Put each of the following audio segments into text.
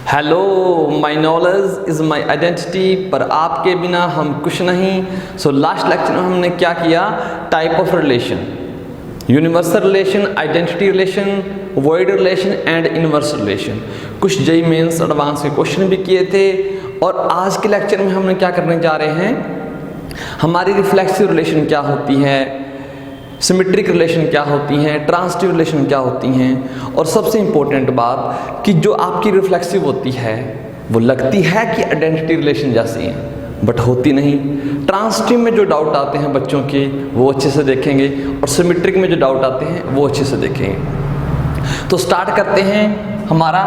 Hello, my knowledge is my identity, पर आपके बिना हम कुछ नहीं। सो लास्ट लेक्चर में हमने क्या किया? Type of relation, universal relation, identity relation, void relation and inverse relation. कुछ जेई मेंस एडवांस के क्वेश्चन भी किए थे। और आज के लेक्चर में हमने क्या करने जा रहे हैं? हमारी रिफ्लेक्सिव रिलेशन क्या होती है, सिमेट्रिक रिलेशन क्या होती हैं, ट्रांसिटिव रिलेशन क्या होती हैं, और सबसे इम्पोर्टेंट बात कि जो आपकी रिफ्लेक्सिव होती है वो लगती है कि आइडेंटिटी रिलेशन जैसी है, बट होती नहीं। ट्रांसिटिव में जो डाउट आते हैं बच्चों के वो अच्छे से देखेंगे, और सिमेट्रिक में जो डाउट आते हैं वो अच्छे से देखेंगे। तो स्टार्ट करते हैं। हमारा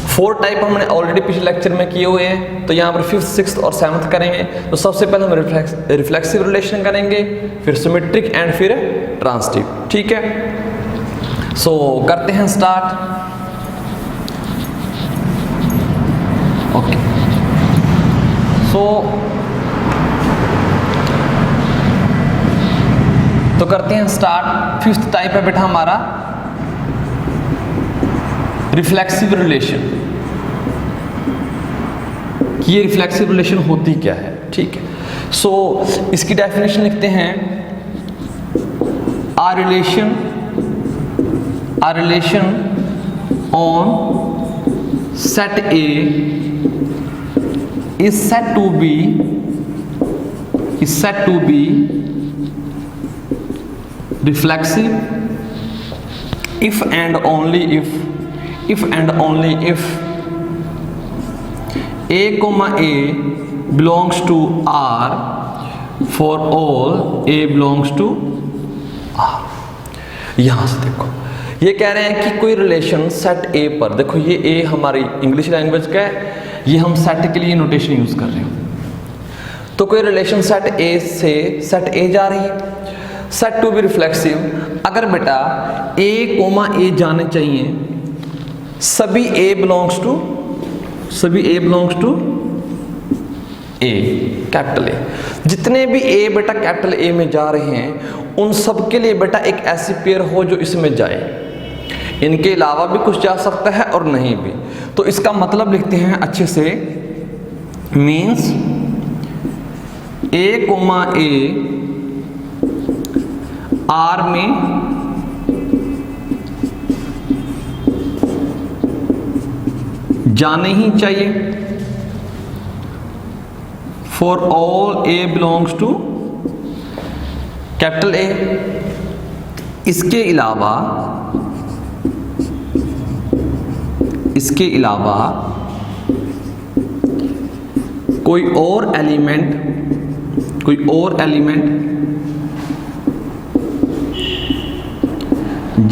4 टाइप हमने ऑलरेडी पिछले लेक्चर में किए हुए हैं, तो यहाँ पर 5th, 6th और 7th करेंगे। तो सबसे पहले हम रिफ्लेक्सिव रिलेशन करेंगे, फिर सिमेट्रिक एंड फिर ट्रांसिटिव। ठीक है, सो करते हैं स्टार्ट। ओके, सो तो करते हैं स्टार्ट। 5th टाइप है बेटा हमारा रिफ्लेक्सिव रिलेशन। ये रिफ्लेक्सिव रिलेशन होती क्या है? ठीक है, सो इसकी डेफिनेशन लिखते हैं। A relation on set A is set to be reflexive if and only if a comma a belongs to R for all a belongs to R। यहां से देखो, ये कह रहे हैं कि कोई रिलेशन सेट A पर, देखो ये A हमारी इंग्लिश लैंग्वेज का है, ये हम सेट के लिए नोटेशन यूज कर रहे हैं। तो कोई रिलेशन सेट A से सेट A जा रही है, सेट टू बी रिफ्लेक्सिव। अगर बेटा A कोमा A जाने चाहिए, सभी A belongs to A, capital A। जितने भी A बेटा कैपिटल A में जा रहे हैं उन सब के लिए बेटा एक ऐसी पेयर हो जो इसमें जाए। इनके अलावा भी कुछ जा सकता है और नहीं भी। तो इसका मतलब लिखते हैं अच्छे से, means A comma A R में जाने ही चाहिए। For all A belongs to capital A। इसके अलावा कोई और एलिमेंट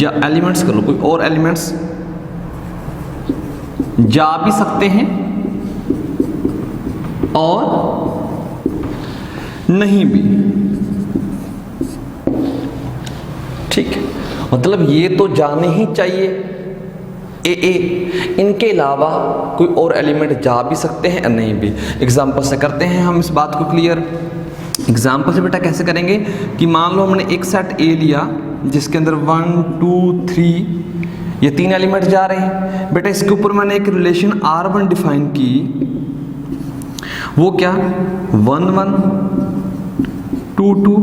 या एलिमेंट्स कर लो, कोई और एलिमेंट्स जा भी सकते हैं और नहीं भी। ठीक है, मतलब ये तो जाने ही चाहिए ए। इनके अलावा कोई और एलिमेंट जा भी सकते हैं और नहीं भी। एग्जाम्पल से करते हैं हम इस बात को क्लियर। एग्जाम्पल से बेटा कैसे करेंगे कि मान लो हमने एक सेट ए लिया जिसके अंदर 1 2 3 ये 3 एलिमेंट जा रहे हैं। बेटा इसके ऊपर मैंने एक रिलेशन R1 डिफाइन की, वो क्या 1 1 2 2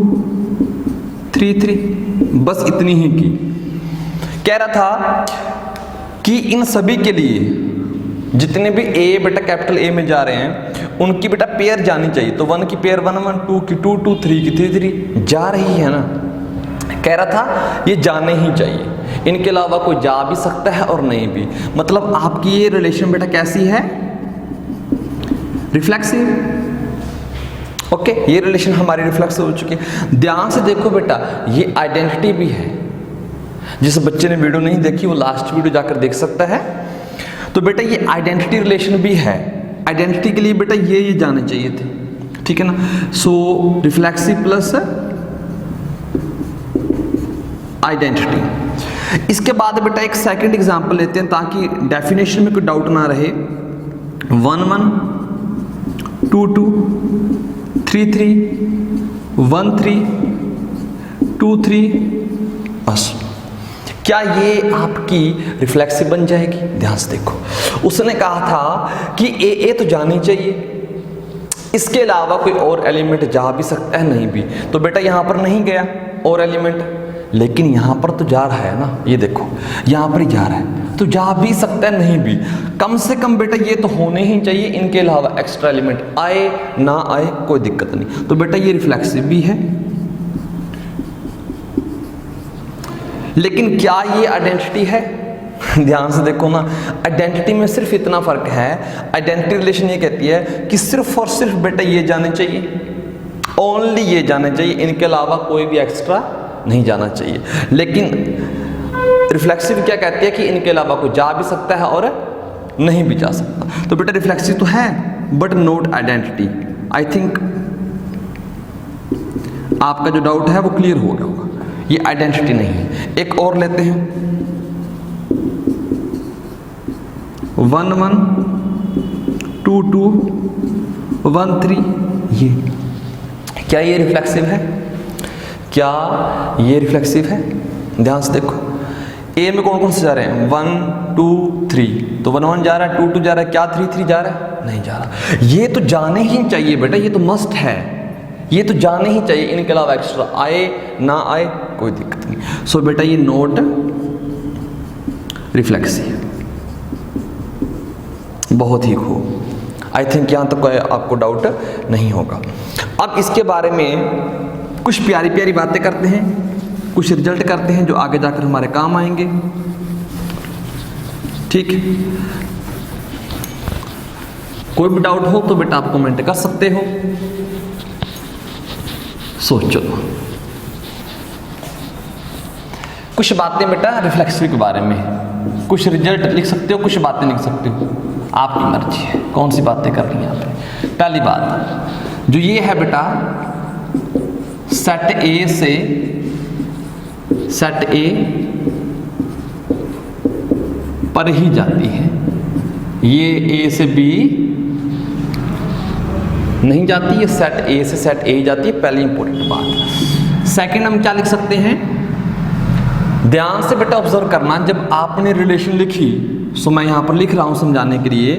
3 3, बस इतनी ही की। कह रहा था कि इन सभी के लिए जितने भी A बेटा कैपिटल A में जा रहे हैं उनकी बेटा पेयर जानी चाहिए। तो 1 की पेयर 1 1, 2 की 2 2, 3 की 3 3 जा रही है ना। कह रहा था ये जाने ही चाहिए, इनके अलावा कोई जा भी सकता है और नहीं भी। मतलब आपकी ये रिलेशन बेटा कैसी है? रिफ्लेक्सिव। ओके, ये रिलेशन हमारी रिफ्लेक्सिव हो चुकी है। ध्यान से देखो बेटा, ये आइडेंटिटी भी है। जिस बच्चे ने वीडियो नहीं देखी वो लास्ट वीडियो जाकर देख सकता है। तो बेटा ये आइडेंटिटी रिलेशन भी है। आइडेंटिटी के लिए बेटा ये जाने चाहिए थे, ठीक है ना। सो रिफ्लेक्सिव प्लस आइडेंटिटी। इसके बाद बेटा एक सेकंड एग्जांपल लेते हैं ताकि डेफिनेशन में कोई डाउट ना रहे। 1 1 2 2 3 3 1 3 2 3, बस। क्या ये आपकी रिफ्लेक्सिव बन जाएगी? ध्यान से देखो। उसने कहा था कि ए तो जानी चाहिए, इसके अलावा कोई और एलिमेंट जा भी सकता है, नहीं भी। तो बेटा यहाँ पर नहीं गया और एलिमेंट, लेकिन यहाँ पर तो जा रहा है ना, ये देखो यहाँ पर ही जा रहा है, तो जा भी सकता है, नहीं भी। कम से कम बेटा ये तो होने ही चाहिए, इनके अलावा एक्स्ट्रा एलिमेंट आए ना आए कोई दिक्कत नहीं। तो बेटा ये रिफ्लेक्सिव भी है, लेकिन क्या ये आइडेंटिटी है? ध्यान से देखो ना, आइडेंटिटी में सिर्फ इतना फर्क है, आइडेंटिटी रिलेशन ये कहती है कि सिर्फ और सिर्फ बेटा ये जाने चाहिए, ओनली ये जाने चाहिए, इनके अलावा कोई भी एक्स्ट्रा नहीं जाना चाहिए। लेकिन रिफ्लेक्सिव क्या कहती है कि इनके अलावा कोई जा भी सकता है और नहीं भी जा सकता। तो बेटा रिफ्लेक्सिव तो है but not identity. I think आपका जो डाउट है वो क्लियर हो गया होगा, ये आइडेंटिटी नहीं है। एक और लेते हैं, 1 1 2 2 1 3, ये क्या ये रिफ्लेक्सिव है? क्या ये रिफ्लेक्सिव है? ध्यान से देखो, ए में कौन कौन से जा रहे हैं? 1 2 3, तो 1 1 जा रहा है, 2 2 जा रहा है, क्या 3 3 जा रहा है? नहीं जा रहा। ये तो जाने ही चाहिए बेटा, ये तो मस्ट है, ये तो जाने ही चाहिए, इनके अलावा एक्स्ट्रा आए ना आए कोई दिक्कत नहीं। सो बेटा ये नोट रिफ्लेक्सिव, बहुत ही खूब। आई थिंक यहाँ तक आपको डाउट नहीं होगा। अब इसके बारे में कुछ प्यारी प्यारी बातें करते हैं, कुछ रिजल्ट करते हैं जो आगे जाकर हमारे काम आएंगे। ठीक, कोई भी डाउट हो तो बेटा आप कमेंट कर सकते हो। सोचो कुछ बातें बेटा रिफ्लेक्सिव के बारे में, कुछ रिजल्ट लिख सकते हो, कुछ बातें लिख सकते हो, आपकी मर्जी है कौन सी बातें करनी है आपने। पहली बात जो ये है बेटा, सेट ए से सेट ए पर ही जाती है, ये ए से बी नहीं जाती, ये सेट ए से सेट ए जाती है, पहली इंपॉर्टेंट बात। सेकंड हम क्या लिख सकते हैं, ध्यान से बेटा ऑब्जर्व करना, जब आपने रिलेशन लिखी, सो मैं यहां पर लिख रहा हूं समझाने के लिए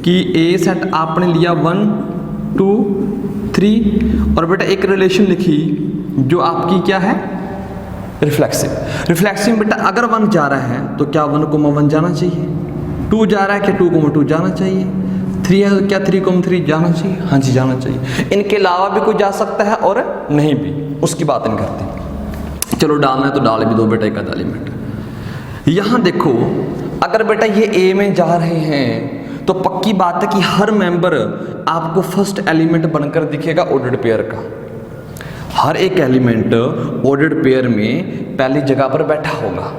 कि ए सेट आपने लिया 1 2 3 और बेटा एक रिलेशन लिखी जो आपकी क्या है, रिफ्लेक्सिव। रिफ्लेक्सिव बेटा अगर 1 जा रहा है तो क्या 1,1 जाना चाहिए, 2 जा रहा है क्या 2,2 जाना चाहिए, 3 है तो क्या 3,3 जाना चाहिए, हाँ जी जाना चाहिए। इनके अलावा भी कोई जा सकता है और नहीं भी, उसकी बात नहीं करते। चलो डालना है तो डाल भी दो बेटा एक आधा एलिमेंट। यहां देखो अगर बेटा ये ए में जा रहे हैं तो पक्की बात है कि हर मेंबर आपको फर्स्ट एलिमेंट बनकर दिखेगा ऑर्डर्ड पेयर का। हर एक एलिमेंट ऑर्डर्ड पेयर में पहली जगह पर बैठा होगा,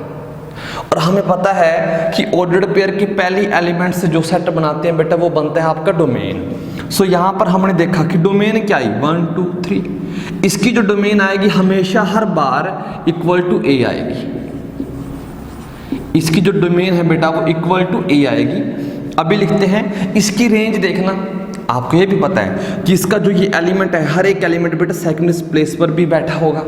और हमें पता है कि ऑर्डर्ड पेयर की पहली एलिमेंट से जो सेट बनाते हैं बेटा वो बनता है आपका डोमेन। सो यहाँ पर हमने देखा कि डोमेन क्या आई 1 2 3, इसकी जो डोमेन आएगी हमेशा हर बार इक्वल टू ए आएगी, इसकी जो डोमेन है बेटा वो इक्वल टू ए आएगी। अभी लिखते हैं इसकी रेंज देखना, आपको ये भी पता है कि इसका जो ये एलिमेंट है हर एक एलिमेंट बेटा सेकंड प्लेस पर भी बैठा होगा,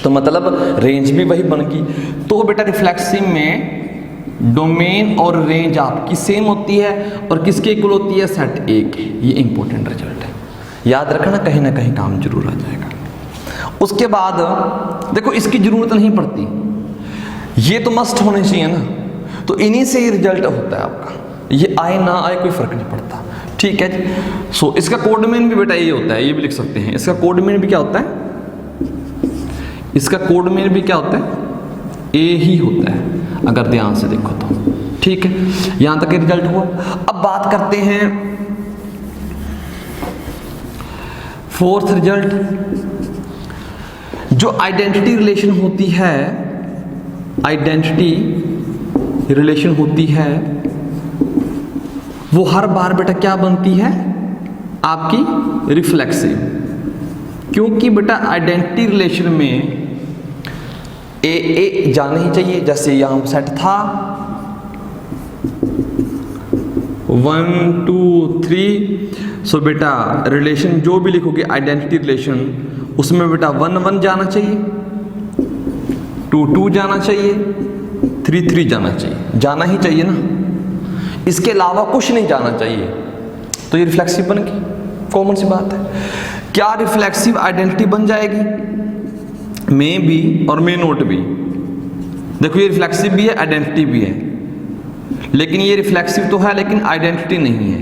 तो मतलब रेंज भी वही बन गई। तो बेटा रिफ्लेक्सिव में डोमेन और रेंज आपकी सेम होती है और किसके इक्वल होती है, सेट ए के। ये इंपॉर्टेंट रिजल्ट है, याद रखना कहीं ना कहीं काम जरूर आ जाएगा। उसके बाद देखो इसकी जरूरत नहीं पड़ती, ये तो मस्ट होने चाहिए ना, तो इन्हीं से ही रिजल्ट होता है आपका, ये आए ना आए कोई फर्क नहीं पड़ता। ठीक है जी। सो इसका कोडमेन भी बेटा ये होता है, ये भी लिख सकते हैं। इसका कोडमेन भी क्या होता है, इसका कोडमेन भी क्या होता है, ए ही होता है, अगर ध्यान से देखो तो। ठीक है, यहां तक रिजल्ट हुआ। अब बात करते हैं फोर्थ रिजल्ट, जो आइडेंटिटी रिलेशन होती है, आइडेंटिटी रिलेशन होती है वो हर बार बेटा क्या बनती है, आपकी रिफ्लेक्सिव। क्योंकि बेटा आइडेंटिटी रिलेशन में ए जाना ही चाहिए, जैसे यहां सेट था 1 2 3, सो बेटा रिलेशन जो भी लिखोगे आइडेंटिटी रिलेशन उसमें बेटा 1 1 जाना चाहिए, 2 2 जाना चाहिए, 3 3 जाना चाहिए, जाना ही चाहिए ना। इसके अलावा कुछ नहीं जाना चाहिए, तो ये रिफ्लेक्सिव बन गई, कॉमन सी बात है। क्या रिफ्लेक्सिव आइडेंटिटी बन जाएगी? मे बी और मे नोट भी। देखो ये रिफ्लेक्सिव भी है, आइडेंटिटी भी है, लेकिन ये रिफ्लेक्सिव तो है लेकिन आइडेंटिटी नहीं है।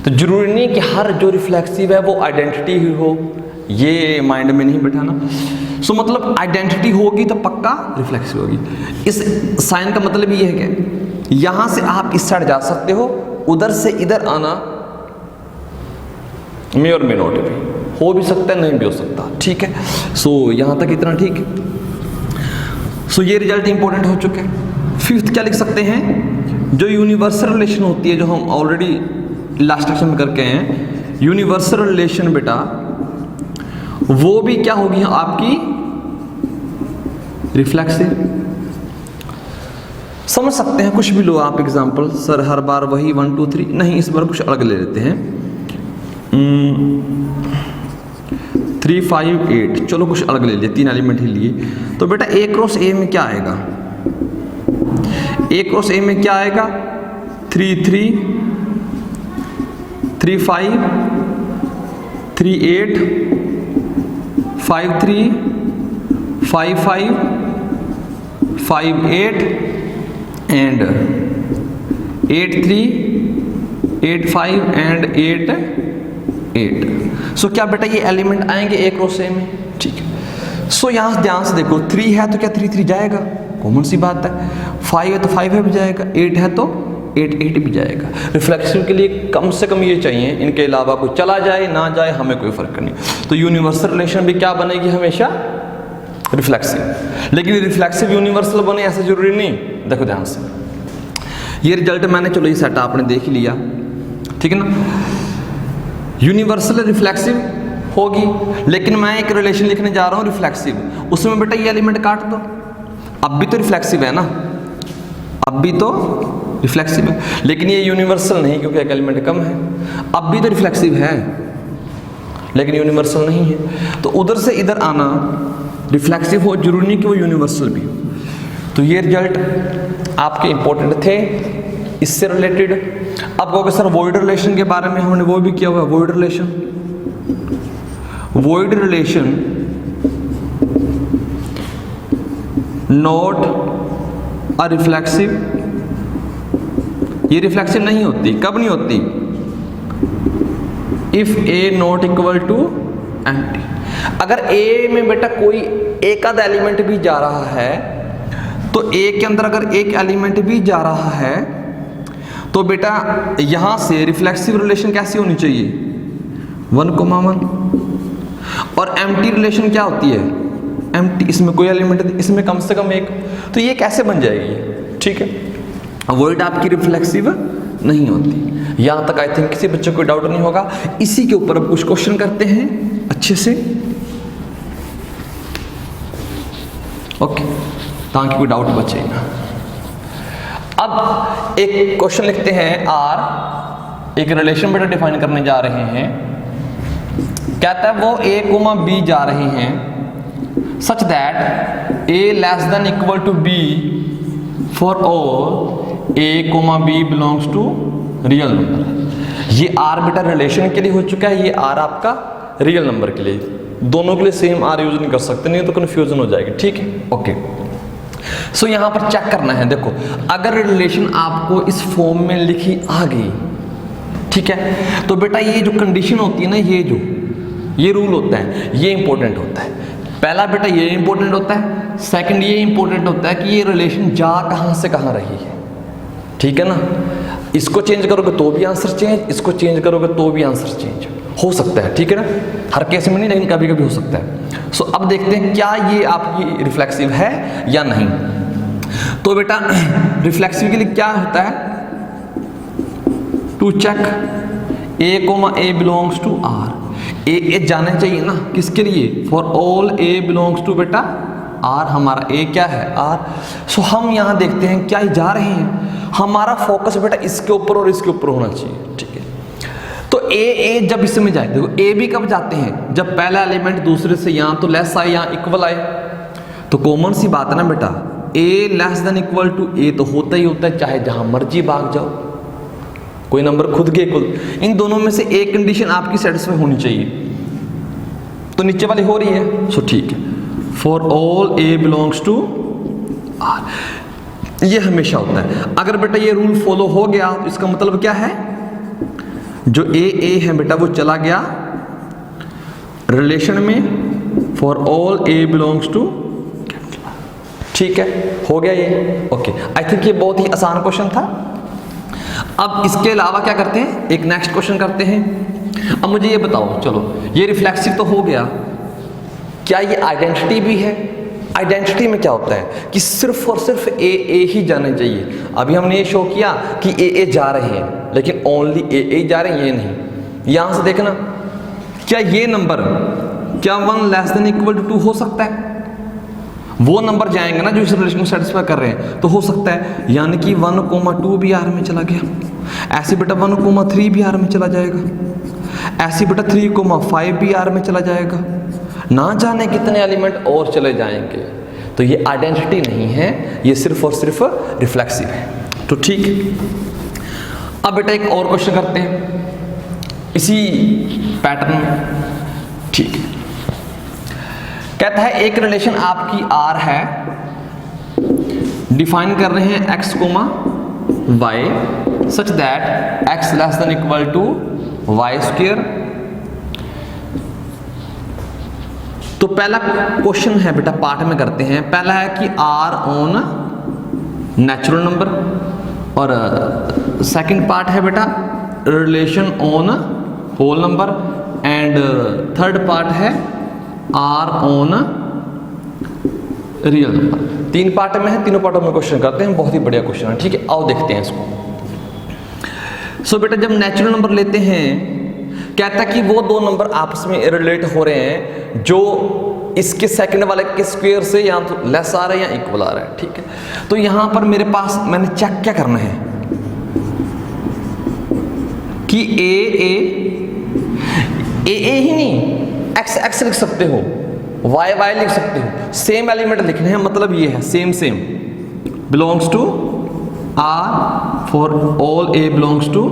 तो जरूरी नहीं कि हर जो रिफ्लेक्सिव है वो आइडेंटिटी ही हो, ये माइंड में नहीं बैठाना। सो मतलब आइडेंटिटी होगी तो पक्का रिफ्लेक्सिव होगी। इस साइन का मतलब ये है कि यहां से आप इस साइड जा सकते हो, उधर से इधर आना मे और मे नोट भी हो भी सकता है, नहीं भी हो सकता, ठीक है। सो यहां तक इतना ठीक है। सो ये रिजल्ट इंपॉर्टेंट हो चुके हैं। फिफ्थ क्या लिख सकते हैं? जो यूनिवर्सल रिलेशन होती है, जो हम ऑलरेडी लास्ट सेक्शन में करके हैं, यूनिवर्सल रिलेशन बेटा वो भी क्या होगी आपकी रिफ्लेक्सिव। समझ सकते हैं, कुछ भी लो आप एग्जांपल। सर हर बार वही 1 2 3 नहीं, इस बार कुछ अलग ले लेते हैं। 3 5 8, चलो कुछ अलग ले लिए, 3 एलिमेंट ही लिए। तो बेटा A क्रॉस A में क्या आएगा? A क्रॉस A में क्या आएगा? 3 3 3 5 3 8 5 3 5 5 5 8 एंड 8 3 8 5 एंड 8 8। सो क्या बेटा ये एलिमेंट आएंगे A क्रॉस A में? ठीक है। सो यहाँ ध्यान से देखो, 3 है तो क्या 3 3 जाएगा, कॉमन सी बात है। 5 है तो 5 है भी जाएगा, 8 है तो 8 8 भी जाएगा। रिफ्लेक्सिव के लिए कम से कम ये चाहिए, इनके अलावा कोई चला जाए ना जाए हमें कोई फर्क नहीं। तो यूनिवर्सल रिलेशन भी क्या बनेगी हमेशा? रिफ्लेक्सिव। लेकिन रिफ्लेक्सिव यूनिवर्सल बने ऐसा जरूरी नहीं। देखो ध्यान से, ये रिजल्ट मैंने, चलो ये सेट आपने देख लिया, ठीक है ना। यूनिवर्सल रिफ्लेक्सिव होगी, लेकिन मैं एक रिलेशन लिखने जा रहा हूं रिफ्लेक्सिव, उसमें बेटा ये एलिमेंट काट दो। अब भी तो रिफ्लेक्सिव है ना, अब भी तो रिफ्लेक्सिव है, लेकिन ये यूनिवर्सल नहीं क्योंकि एक एलिमेंट कम है। अब भी तो रिफ्लेक्सिव है लेकिन यूनिवर्सल नहीं है। तो उधर से इधर आना रिफ्लेक्सिव हो, जरूरी नहीं कि वो यूनिवर्सल भी हो। तो ये रिजल्ट आपके इंपॉर्टेंट थे इससे रिलेटेड। अब कहोगे सर वॉइड रिलेशन के बारे में हमने वो भी किया हुआ है। Void relation, void relation not a reflexive. ये रिफ्लेक्सिव नहीं होती। कब नहीं होती? If A not equal to empty. अगर ए में बेटा कोई एक आधा एलिमेंट भी जा रहा है, तो ए के अंदर अगर एक एलिमेंट भी जा रहा है तो बेटा यहां से रिफ्लेक्सिव रिलेशन कैसी होनी चाहिए? 1,1। और एम्प्टी रिलेशन क्या होती है? एम्प्टी, इसमें कोई एलिमेंट, इसमें कम से कम एक। तो ये कैसे बन जाएगी? ठीक है, वॉइड आपकी रिफ्लेक्सिव नहीं होती। यहां तक आई थिंक किसी बच्चे को डाउट नहीं होगा। इसी के ऊपर अब कुछ क्वेश्चन करते हैं अच्छे से, ओके, ताकि कोई डाउट बचे ना। अब एक क्वेश्चन लिखते हैं आर, एक रिलेशन बेटा डिफाइन करने जा रहे हैं। कहता है वो ए कोमा बी जा रहे हैं such that A less than equal to B for all A comma B belongs to real number. ये आर बेटा रिलेशन के लिए हो चुका है, ये आर आपका रियल नंबर के लिए। दोनों के लिए सेम आर यूज नहीं कर सकते, नहीं तो कंफ्यूजन हो जाएगी। ठीक है, ओके। सो यहां पर चेक करना है। देखो अगर रिलेशन आपको इस फॉर्म में लिखी आ गई, ठीक है, तो बेटा ये जो कंडीशन होती है ना, ये रूल होता है, ये इंपॉर्टेंट होता है। पहला बेटा ये इंपॉर्टेंट होता है, सेकंड ये इंपॉर्टेंट होता है कि ये रिलेशन जा कहां से कहां रही है। ठीक है ना, इसको चेंज करोगे तो भी आंसर चेंज, इसको चेंज करोगे तो भी आंसर चेंज हो सकता है। ठीक है ना, हर केस में नहीं, लेकिन कभी कभी हो सकता है। सो अब देखते हैं क्या ये आपकी रिफ्लेक्सिव है या नहीं। तो बेटा रिफ्लेक्सिव के लिए क्या होता है? To check A comma A belongs to R. A जाने चाहिए ना, किसके लिए? For all A belongs to बेटा आर। हमारा ए क्या है? आर। सो हम यहां देखते हैं क्या ये जा रहे हैं। हमारा फोकस बेटा इसके ऊपर और इसके ऊपर होना चाहिए। ठीक है, तो ए जब इसमें जाए, देखो ए भी कब जाते हैं? जब पहला एलिमेंट दूसरे से यहां तो लेस आए, यहां इक्वल आए। तो कॉमन सी बात है ना बेटा, ए लेस देन इक्वल टू ए तो होता ही होता है, चाहे जहां मर्जी भाग जाओ। कोई नंबर खुद के इक्वल, इन दोनों में से एक कंडीशन आपकी सेटिस्फाई होनी चाहिए। तो नीचे वाली हो रही है, सो ठीक है। For all A belongs to R, ये हमेशा होता है। अगर बेटा ये रूल फॉलो हो गया तो इसका मतलब क्या है, जो ए है बेटा वो चला गया रिलेशन में for all A belongs to, ठीक है, हो गया ये। ओके, आई थिंक ये बहुत ही आसान क्वेश्चन था। अब इसके अलावा क्या करते हैं, एक नेक्स्ट क्वेश्चन करते हैं। अब मुझे ये बताओ, चलो ये रिफ्लेक्सिव तो हो गया, क्या ये आइडेंटिटी भी है? आइडेंटिटी में क्या होता है कि सिर्फ और सिर्फ ए ही जाने चाहिए। अभी हमने ये शो किया कि ए जा रहे हैं, लेकिन ओनली ए जा रहे हैं, ये नहीं। यहां से देखना, क्या ये नंबर क्या 1 लेस देन इक्वल टू 2 हो सकता है? वो नंबर जाएंगे ना जो इस रिलेशन को सेटिस्फाई कर रहे हैं, तो हो सकता है। यानी कि 1,2 भी आर में चला गया, ऐसे बेटा 1,3 भी आर में चला जाएगा, ऐसे बेटा 3,5 भी आर में चला जाएगा, ना जाने कितने एलिमेंट और चले जाएंगे। तो ये आइडेंटिटी नहीं है, ये सिर्फ और सिर्फ रिफ्लेक्सिव है। तो ठीक है, अब बेटा एक और क्वेश्चन करते हैं इसी पैटर्न में, ठीक है। कहता है एक रिलेशन आपकी आर है, डिफाइन कर रहे हैं X comma Y such that X less than equal to Y square. तो पहला क्वेश्चन है बेटा, पार्ट में करते हैं। पहला है कि आर ऑन नेचुरल नंबर, और सेकंड पार्ट है बेटा relation on whole number, and third part है R on real number. 3 part में है, तीनों पार्टों में क्वेश्चन करते हैं। बहुत ही बढ़िया क्वेश्चन है, ठीक है, आओ देखते हैं इसको। सो बेटा जब नेचुरल नंबर लेते हैं, कहता है कि वो दो नंबर आपस में रिलेट हो रहे हैं जो इसके सेकंड वाले के स्क्वायर से या तो लेस आ रहा है या इक्वल आ रहा है, ठीक है। तो यहां पर मेरे पास मैंने चेक क्या करना है कि ए ही नहीं, एक्स लिख सकते हो, वाई लिख सकते हो, सेम एलिमेंट लिखने हैं, मतलब ये है same belongs to R for all A belongs to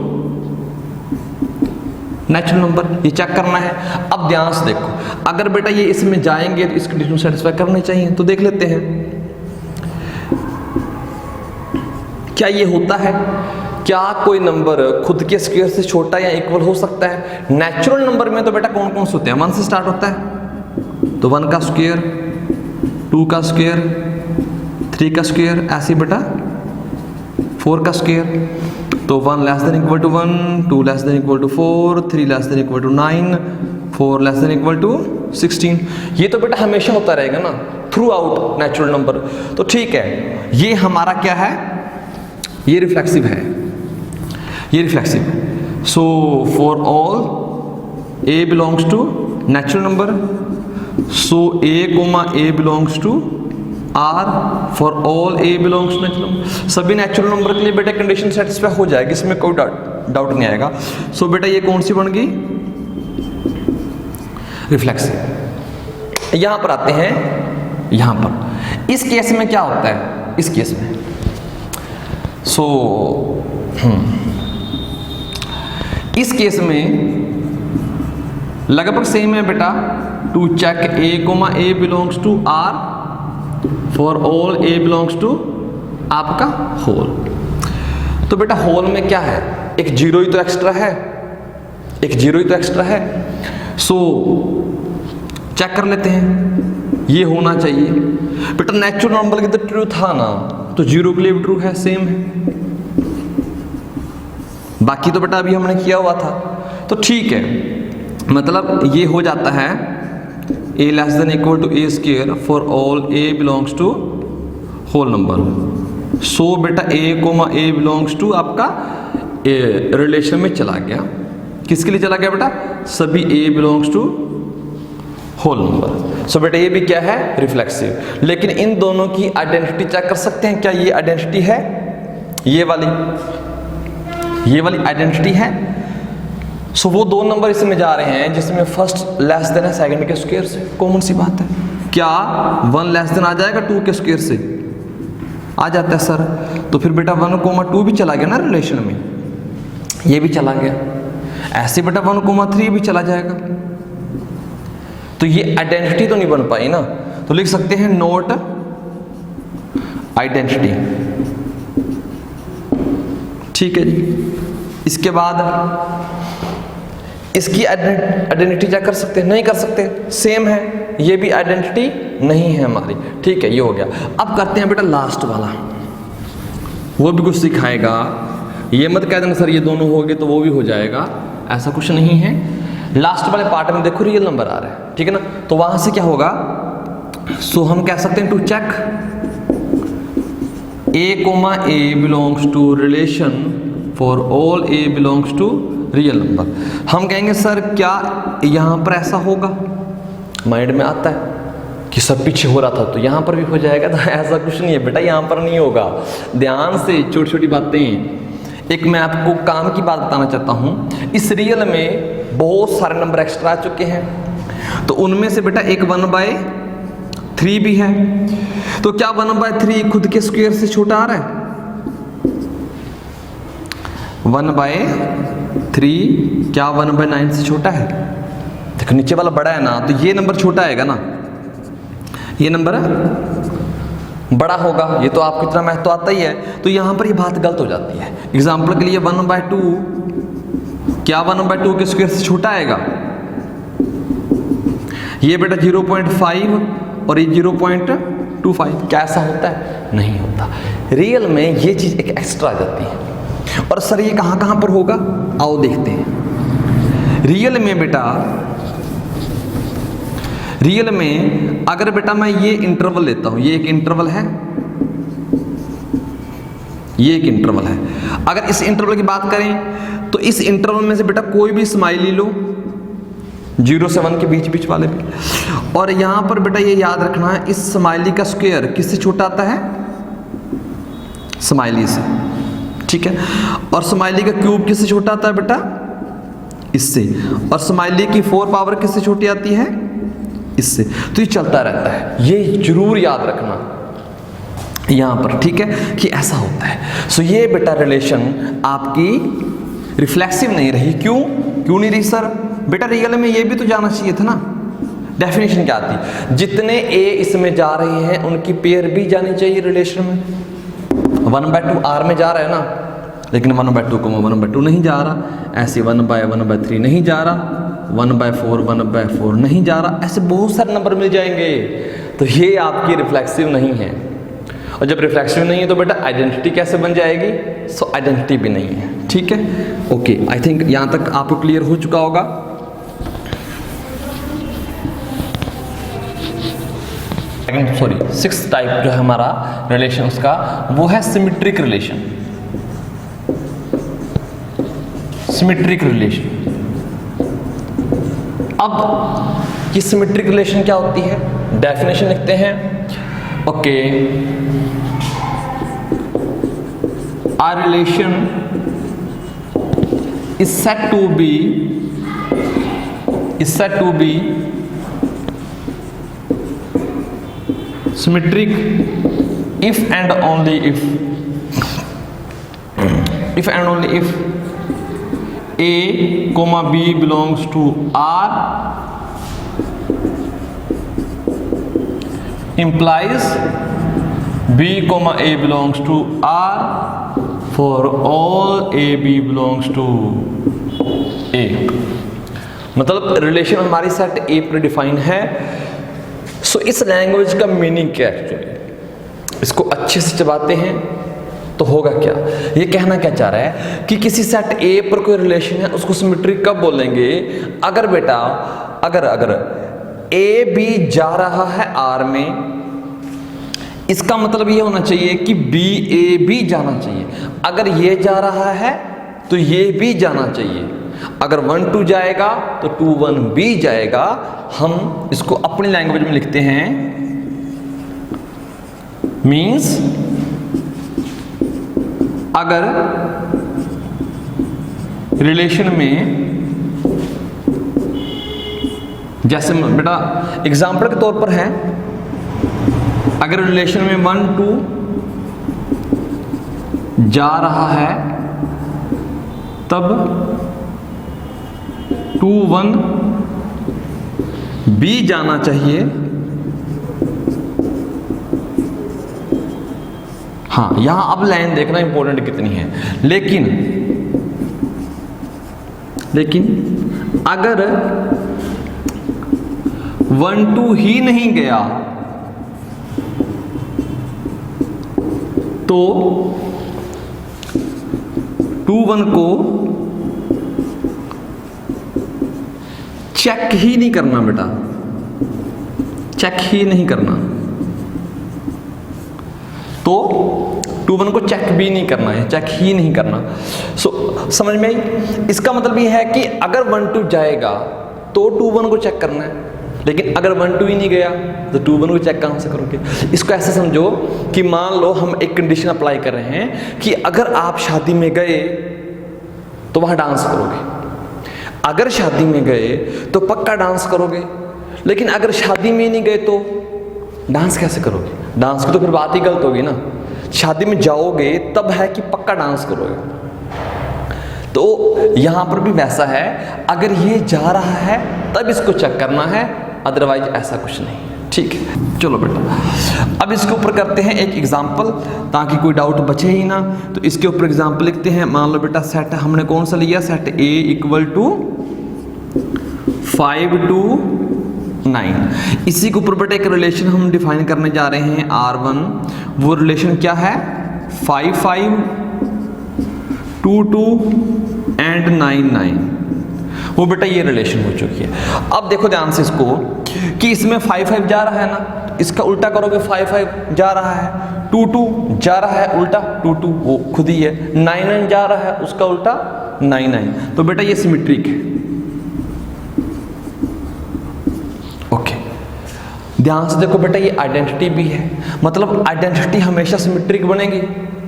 natural number, ये चेक करना है। अब ध्यान से देखो, अगर बेटा ये इसमें जाएंगे तो इस कंडीशन सेटिस्फाई करने चाहिए, तो देख लेते हैं क्या ये होता है। क्या कोई नंबर खुद के स्क्वायर से छोटा या इक्वल हो सकता है? नेचुरल नंबर में तो बेटा कौन कौन से होते हैं? 1 से स्टार्ट होता है, तो 1 का स्क्वायर, 2 का स्क्वायर, 3 का स्क्वायर, ऐसे बेटा 4 का स्क्वायर। तो 1 less than equal to 1, 2 less than equal to 4, 3 less than equal to 9, 4 less than equal to 16। ये तो बेटा हमेशा होता रहेगा ना थ्रू आउट नेचुरल नंबर। तो ठीक है, ये हमारा क्या है, ये रिफ्लेक्सिव है, ये रिफ्लेक्सिव है। So for all A belongs to natural number, so A belongs to R for all A belongs to natural number. सभी नेचुरल नंबर के लिए बेटा कंडीशन सेटिस्फाई हो जाएगी, इसमें कोई डाउट नहीं आएगा। सो बेटा ये कौन सी बन गई, रिफ्लेक्सिव। यहां पर आते हैं, यहां पर इस केस में क्या होता है, इस केस में इस केस में लगभग सेम है बेटा, to check A belongs to R for all A belongs to आपका होल। तो बेटा होल में क्या है, एक जीरो ही तो एक्स्ट्रा है, एक जीरो ही तो एक्स्ट्रा है। सो चेक कर लेते हैं, ये होना चाहिए बेटा। नेचुरल नंबर की तो ट्रू था ना, तो जीरो के लिए भी ट्रू है, सेम है। बाकी तो बेटा अभी हमने किया हुआ था, तो ठीक है, मतलब ये हो जाता है a less than equal to A square for all A belongs to whole number. So बेटा ए बिलोंग्स टू आपका रिलेशन में चला गया, किसके लिए चला गया बेटा, सभी A belongs to whole number. So बेटा ये भी क्या है, रिफ्लेक्सिव। लेकिन इन दोनों की आइडेंटिटी चेक कर सकते हैं, क्या ये आइडेंटिटी है, ये वाली आइडेंटिटी है। सो वो दो नंबर इसमें जा रहे हैं जिसमें फर्स्ट लेस देन है सेकंड के स्क्वायर से, कॉमन सी बात है। क्या 1 लेस देन आ जाएगा 2 के स्क्वायर से, आ जाता है सर। तो फिर बेटा 1, 2 भी चला गया ना रिलेशन में, ये भी चला गया, ऐसे बेटा 1,3 भी चला जाएगा। तो ये आइडेंटिटी तो नहीं बन पाई ना, तो लिख सकते हैं नोट आइडेंटिटी। ठीक है जी। इसके बाद इसकी आइडेंटिटी क्या कर सकते हैं? नहीं कर सकते, सेम है, ये भी आइडेंटिटी नहीं है हमारी। ठीक है, ये हो गया। अब करते हैं बेटा लास्ट वाला, वो भी कुछ सिखाएगा। ये मत कह देना सर ये दोनों हो गए तो वो भी हो जाएगा, ऐसा कुछ नहीं है। लास्ट वाले पार्ट में देखो रियल नंबर आ रहा है, ठीक है ना, तो वहां से क्या होगा, सो हम कह सकते हैं to check a, belongs to relation for all a belongs to real number. हम कहेंगे सर क्या यहां पर ऐसा होगा? माइंड में आता है कि सब पीछे हो रहा था तो यहां पर भी हो जाएगा, तो ऐसा कुछ नहीं है बेटा, यहां पर नहीं होगा। ध्यान से छोटी छोटी बातें। एक मैं आपको काम की बात बताना चाहता हूं, इस रियल में बहुत सारे नंबर एक्स्ट्रा आ चुके हैं, तो उनमें से बेटा एक 1/3 भी है। तो क्या 1/3 खुद के स्क्वायर से छोटा आ रहा है? 1/3 क्या 1/9 से छोटा है? देखो नीचे वाला बड़ा है ना, तो ये नंबर छोटा आएगा ना, ये नंबर बड़ा होगा, ये तो आपको इतना मैथ तो आता ही है। तो यहां पर ये बात गलत हो जाती है। एग्जाम्पल के लिए 1/2 क्या 1/2 के स्क्वायर से छोटा आएगा? ये बेटा 0.5 और ये 0.25, क्या ऐसा होता है? नहीं होता। रियल में ये चीज एक एक्स्ट्रा आ जाती है। और सर ये कहां कहां पर होगा, आओ देखते हैं। रियल में बेटा, रियल में अगर बेटा मैं ये इंटरवल लेता हूं, ये एक इंटरवल है, ये एक इंटरवल है। अगर इस इंटरवल की बात करें तो इस इंटरवल में से बेटा कोई भी स्माइली लो, 0 से 1 के बीच बीच वाले भी। और यहां पर बेटा ये याद रखना है, इस स्माइली का स्क्वायर किससे छोटा आता है? स्माइली से, ठीक है। और स्माइली का क्यूब किससे छोटा आता है बेटा? इससे। और स्माइली की 4 पावर किससे छोटी आती है? इससे। तो ये चलता रहता है, ये जरूर याद रखना यहां पर, ठीक है, कि ऐसा होता है। सो ये बेटा रिलेशन आपकी रिफ्लेक्सिव नहीं रही। क्यों नहीं रही सर? बेटा रियल में ये भी तो जाना चाहिए था ना। डेफिनेशन क्या आती? जितने ए इसमें जा रहे हैं उनकी पेयर भी जानी चाहिए रिलेशन में। 1/2 आर में जा रहा है ना, लेकिन 1/2 को 1/2 नहीं जा रहा, ऐसे 1/1/3 नहीं जा रहा, 1/4 नहीं जा रहा, ऐसे बहुत सारे नंबर मिल जाएंगे। तो ये आपकी रिफ्लेक्सिव नहीं है। और जब रिफ्लेक्सिव नहीं है तो बेटा आइडेंटिटी कैसे बन जाएगी? सो आइडेंटिटी भी नहीं है, ठीक है। ओके, आई थिंक यहां तक आपको क्लियर हो चुका होगा। सॉरी, 6th टाइप जो है हमारा रिलेशन का, वो है सिमेट्रिक रिलेशन। Symmetric relation. अब ये सिमेट्रिक रिलेशन क्या होती है? डेफिनेशन लिखते हैं। Okay, a relation is said to be symmetric if and only if A, B belongs to R implies B, A belongs to R for all A, B belongs to A। मतलब relation हमारी set A पर define है। सो इस language का meaning क्या है? Actually इसको अच्छे से चबाते हैं तो होगा क्या? ये कहना क्या चाह रहा है कि किसी सेट A पर कोई रिलेशन है, उसको सिमेट्रिक कब बोलेंगे? अगर बेटा अगर A B जा रहा है R में, इसका मतलब ये होना चाहिए कि B A B जाना चाहिए। अगर ये जा रहा है तो ये भी जाना चाहिए। अगर 1 2 जाएगा तो 2 1 भी जाएगा। हम इसको अपनी लैंग्वेज में लिखते हैं, मीन्स अगर रिलेशन में, जैसे बेटा एग्जाम्पल के तौर पर है, अगर रिलेशन में 1 2 जा रहा है तब 2 1 B जाना चाहिए। हाँ, यहां अब लाइन देखना इंपॉर्टेंट कितनी है। लेकिन अगर 1 2 ही नहीं गया तो 2 1 को चेक ही नहीं करना बेटा, चेक ही नहीं करना। तो 2 1 को चेक भी नहीं करना है, चेक ही नहीं करना। समझ में आई? इसका मतलब ये है कि अगर 1 2 जाएगा तो 2 1 को चेक करना है, लेकिन अगर 1 2 ही नहीं गया तो 2 1 को चेक कहां से करोगे? इसको ऐसे समझो कि मान लो हम एक कंडीशन अप्लाई कर रहे हैं कि अगर आप शादी में गए तो वहां डांस करोगे, अगर शादी में गए तो पक्का डांस करोगे, लेकिन अगर शादी में नहीं गए तो डांस कैसे करोगे? डांस की तो फिर बात ही गलत होगी ना। शादी में जाओगे तब है कि पक्का डांस करोगे। तो यहां पर भी वैसा है, अगर ये जा रहा है तब इसको चेक करना है, अदरवाइज ऐसा कुछ नहीं। ठीक है, चलो बेटा अब इसके ऊपर करते हैं एक एग्जाम्पल ताकि कोई डाउट बचे ही ना। तो इसके ऊपर एग्जाम्पल लिखते हैं। मान लो बेटा सेट हमने कौन सा लिया, सेट A इक्वल टू 5 2 9। इसी के ऊपर बेटा एक रिलेशन हम डिफाइन करने जा रहे हैं R1। वो रिलेशन क्या है? 5 5 2 2 एंड 9 9। वो बेटा ये रिलेशन हो चुकी है। अब देखो ध्यान से इसको कि इसमें 5 5 जा रहा है ना, इसका उल्टा करोगे 5 5 जा रहा है, 2 2 जा रहा है उल्टा 2 2 वो खुद ही है, 9 9 जा रहा है उसका उल्टा 9 9। तो बेटा ये सिमेट्रिक है। ओके, ध्यान से देखो बेटा ये आइडेंटिटी भी है, मतलब आइडेंटिटी हमेशा सिमेट्रिक बनेगी,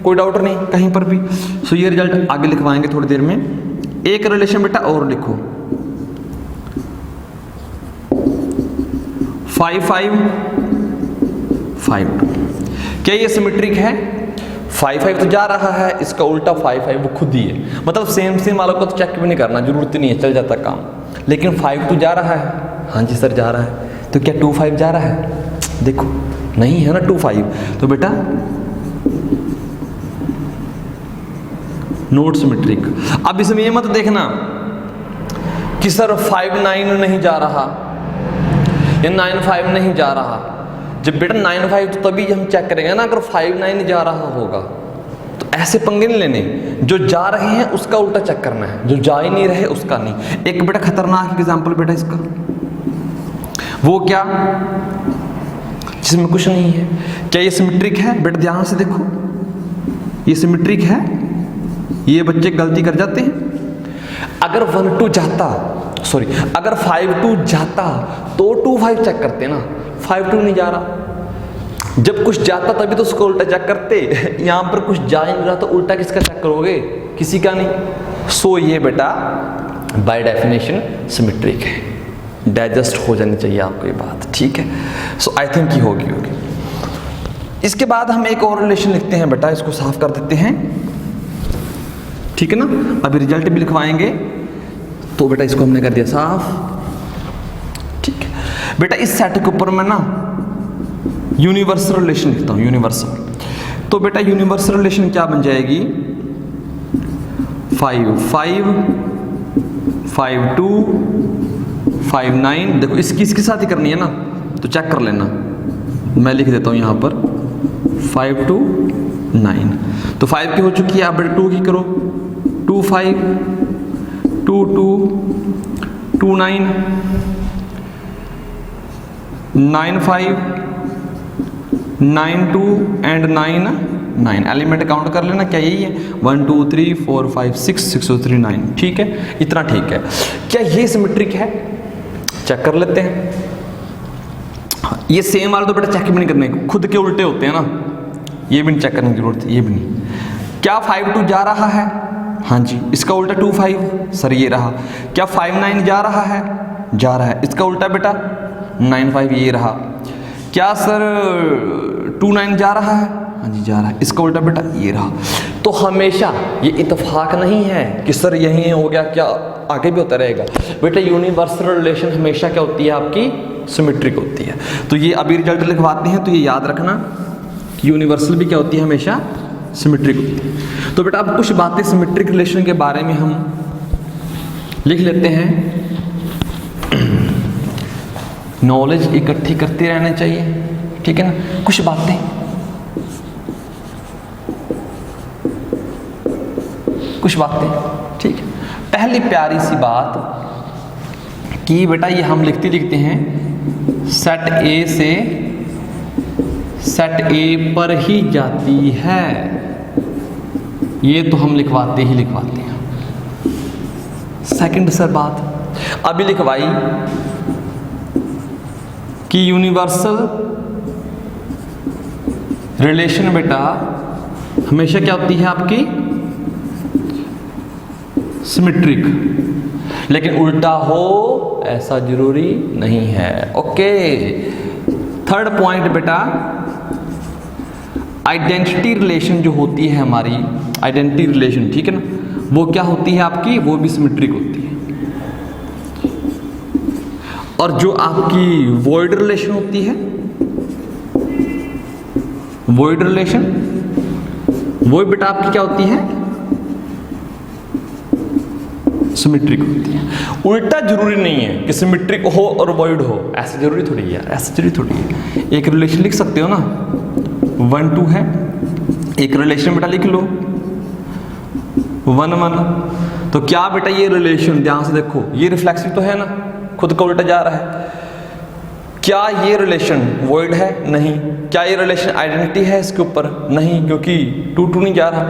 कोई डाउट नहीं कहीं पर भी। सो ये रिजल्ट आगे लिखवाएंगे थोड़ी देर में। एक रिलेशन बेटा और लिखो, 5 5 5 2। क्या ये सिमेट्रिक है? 5 5 तो जा रहा है, इसका उल्टा 5 5 वो खुद ही है, मतलब सेम वालों को तो चेक भी नहीं करना, जरूरत नहीं है, चल जाता काम। लेकिन 5 2 जा रहा है, हाँ जी सर जा रहा है, तो क्या 2 5 जा रहा है? देखो नहीं है ना 2 5, तो बेटा नोट सिमेट्रिक। अब इसमें ये मत देखना कि सर 5 9 नहीं जा रहा या 9 5 नहीं जा रहा। जब बेटा 9 5 तो तभी हम चेक करेंगे ना अगर 5 9 जा रहा होगा। तो ऐसे पंगे नहीं लेने, जो जा रहे हैं उसका उल्टा चेक करना है, जो जा ही नहीं रहे उसका नहीं। एक बेटा खतरनाक एग्जाम्पल बेटा इसका, वो क्या जिसमें कुछ नहीं है। क्या ये सिमेट्रिक है? बेटा ध्यान से देखो, ये सिमेट्रिक है। ये बच्चे गलती कर जाते हैं। अगर 1 2 जाता, सॉरी अगर 5 2 जाता तो 2 5 चेक करते ना, 5 2 नहीं जा रहा। जब कुछ जाता तभी तो उसको उल्टा चेक करते, यहां पर कुछ जा ही नहीं रहा तो उल्टा किसका चेक करोगे? किसी का नहीं। सो ये बेटा बाय डेफिनेशन सिमेट्रिक है। डाइजेस्ट हो जानी चाहिए आपको ये बात, ठीक है। सो आई थिंक ये होगी। इसके बाद हम एक और रिलेशन लिखते हैं बेटा, इसको साफ कर देते हैं, ठीक है ना। अभी रिजल्ट भी लिखवाएंगे, तो बेटा इसको हमने कर दिया साफ, ठीक है। बेटा इस सेट के ऊपर मैं ना यूनिवर्सल रिलेशन लिखता हूं, यूनिवर्सल। तो बेटा यूनिवर्सल रिलेशन क्या बन जाएगी? 5 5 5 2 5 9। देखो इसके साथ ही करनी है ना, तो चेक कर लेना। मैं लिख देता हूं यहां पर 5 2 9। तो 5 की हो चुकी है, आप बेटा 2 की करो, 2 5 2 2 2 9 9 5 9 2 एंड 9 9। एलिमेंट काउंट कर लेना, क्या यही है? 1 2 3 4 5 6 6 2 3 9, ठीक है, इतना ठीक है। क्या ये सिमेट्रिक है? चेक कर लेते हैं। ये सेम वाले तो बेटा चेक भी नहीं करने, खुद के उल्टे होते हैं ना, ये भी नहीं चेक करने की जरूरत है, ये भी नहीं। क्या 5 2 जा रहा है? हाँ जी, इसका उल्टा 2 5 सर ये रहा। क्या 5 9 जा रहा है? जा रहा है, इसका उल्टा बेटा 9 5 ये रहा। क्या सर 2 9 जा रहा है? हाँ जी जा रहा है। इसका उल्टा बेटा ये रहा। तो हमेशा ये इत्तेफाक नहीं है कि सर यही हो गया, क्या आगे भी होता रहेगा। बेटा यूनिवर्सल रिलेशन हमेशा क्या होती है आपकी, सिमेट्रिक होती है। तो ये अभी रिजल्ट लिखवाते हैं तो ये याद रखना कि यूनिवर्सल भी क्या होती है, हमेशा सिमेट्रिक होती है। तो बेटा अब कुछ बातें सिमेट्रिक रिलेशन के बारे में हम लिख लेते हैं। नॉलेज इकट्ठी करते रहना चाहिए, ठीक है ना। कुछ बातें, ठीक है। पहली प्यारी सी बात कि बेटा ये हम लिखते लिखते हैं सेट ए से सेट ए पर ही जाती है, ये तो हम लिखवाते हैं। सेकंड सर बात अभी लिखवाई कि यूनिवर्सल रिलेशन बेटा हमेशा क्या होती है आपकी, सिमेट्रिक, लेकिन उल्टा हो ऐसा जरूरी नहीं है। ओके। थर्ड पॉइंट बेटा आइडेंटिटी रिलेशन जो होती है हमारी, आइडेंटिटी रिलेशन, ठीक है ना, वो क्या होती है आपकी, वो भी सिमेट्रिक होती है। और जो आपकी वॉइड रिलेशन होती है, वॉइड रिलेशन वो बेटा आपकी क्या होती है, सिमेट्रिक होती है। उल्टा जरूरी नहीं है कि सिमेट्रिक हो और वॉइड हो, ऐसा जरूरी थोड़ी है, ऐसा जरूरी थोड़ी है। एक रिलेशन लिख सकते हो ना, 1 2 है, एक रिलेशन बेटा लिख लो 1 1। तो क्या बेटा ये रिलेशन, ध्यान से देखो, ये रिफ्लेक्सिव तो है ना, खुद का उल्टा जा रहा है। क्या ये रिलेशन वॉइड है, नहीं। क्या ये रिलेशन आइडेंटिटी है इसके ऊपर, नहीं, क्योंकि 2 2 नहीं जा रहा।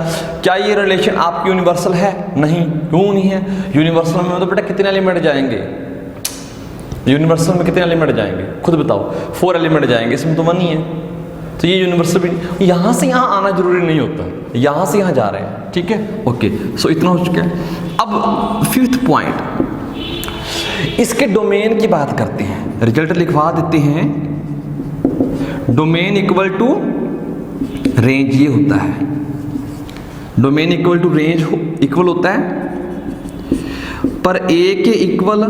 क्या ये रिलेशन आपकी यूनिवर्सल है, नहीं। क्यों नहीं है, यूनिवर्सल में तो बेटा कितने एलिमेंट जाएंगे, यूनिवर्सल में कितने एलिमेंट जाएंगे खुद बताओ, 4 एलिमेंट जाएंगे, इसमें तो 1 ही है। तो ये यूनिवर्सल भी यहाँ से यहाँ आना जरूरी नहीं होता, यहाँ से यहाँ जा रहे हैं, ठीक है। ओके, सो इतना हो चुका है। अब 5th पॉइंट, इसके डोमेन की बात करते हैं। रिजल्ट लिखवा देते हैं, डोमेन इक्वल टू रेंज ये होता है, domain equal to range equal होता है, पर ए के इक्वल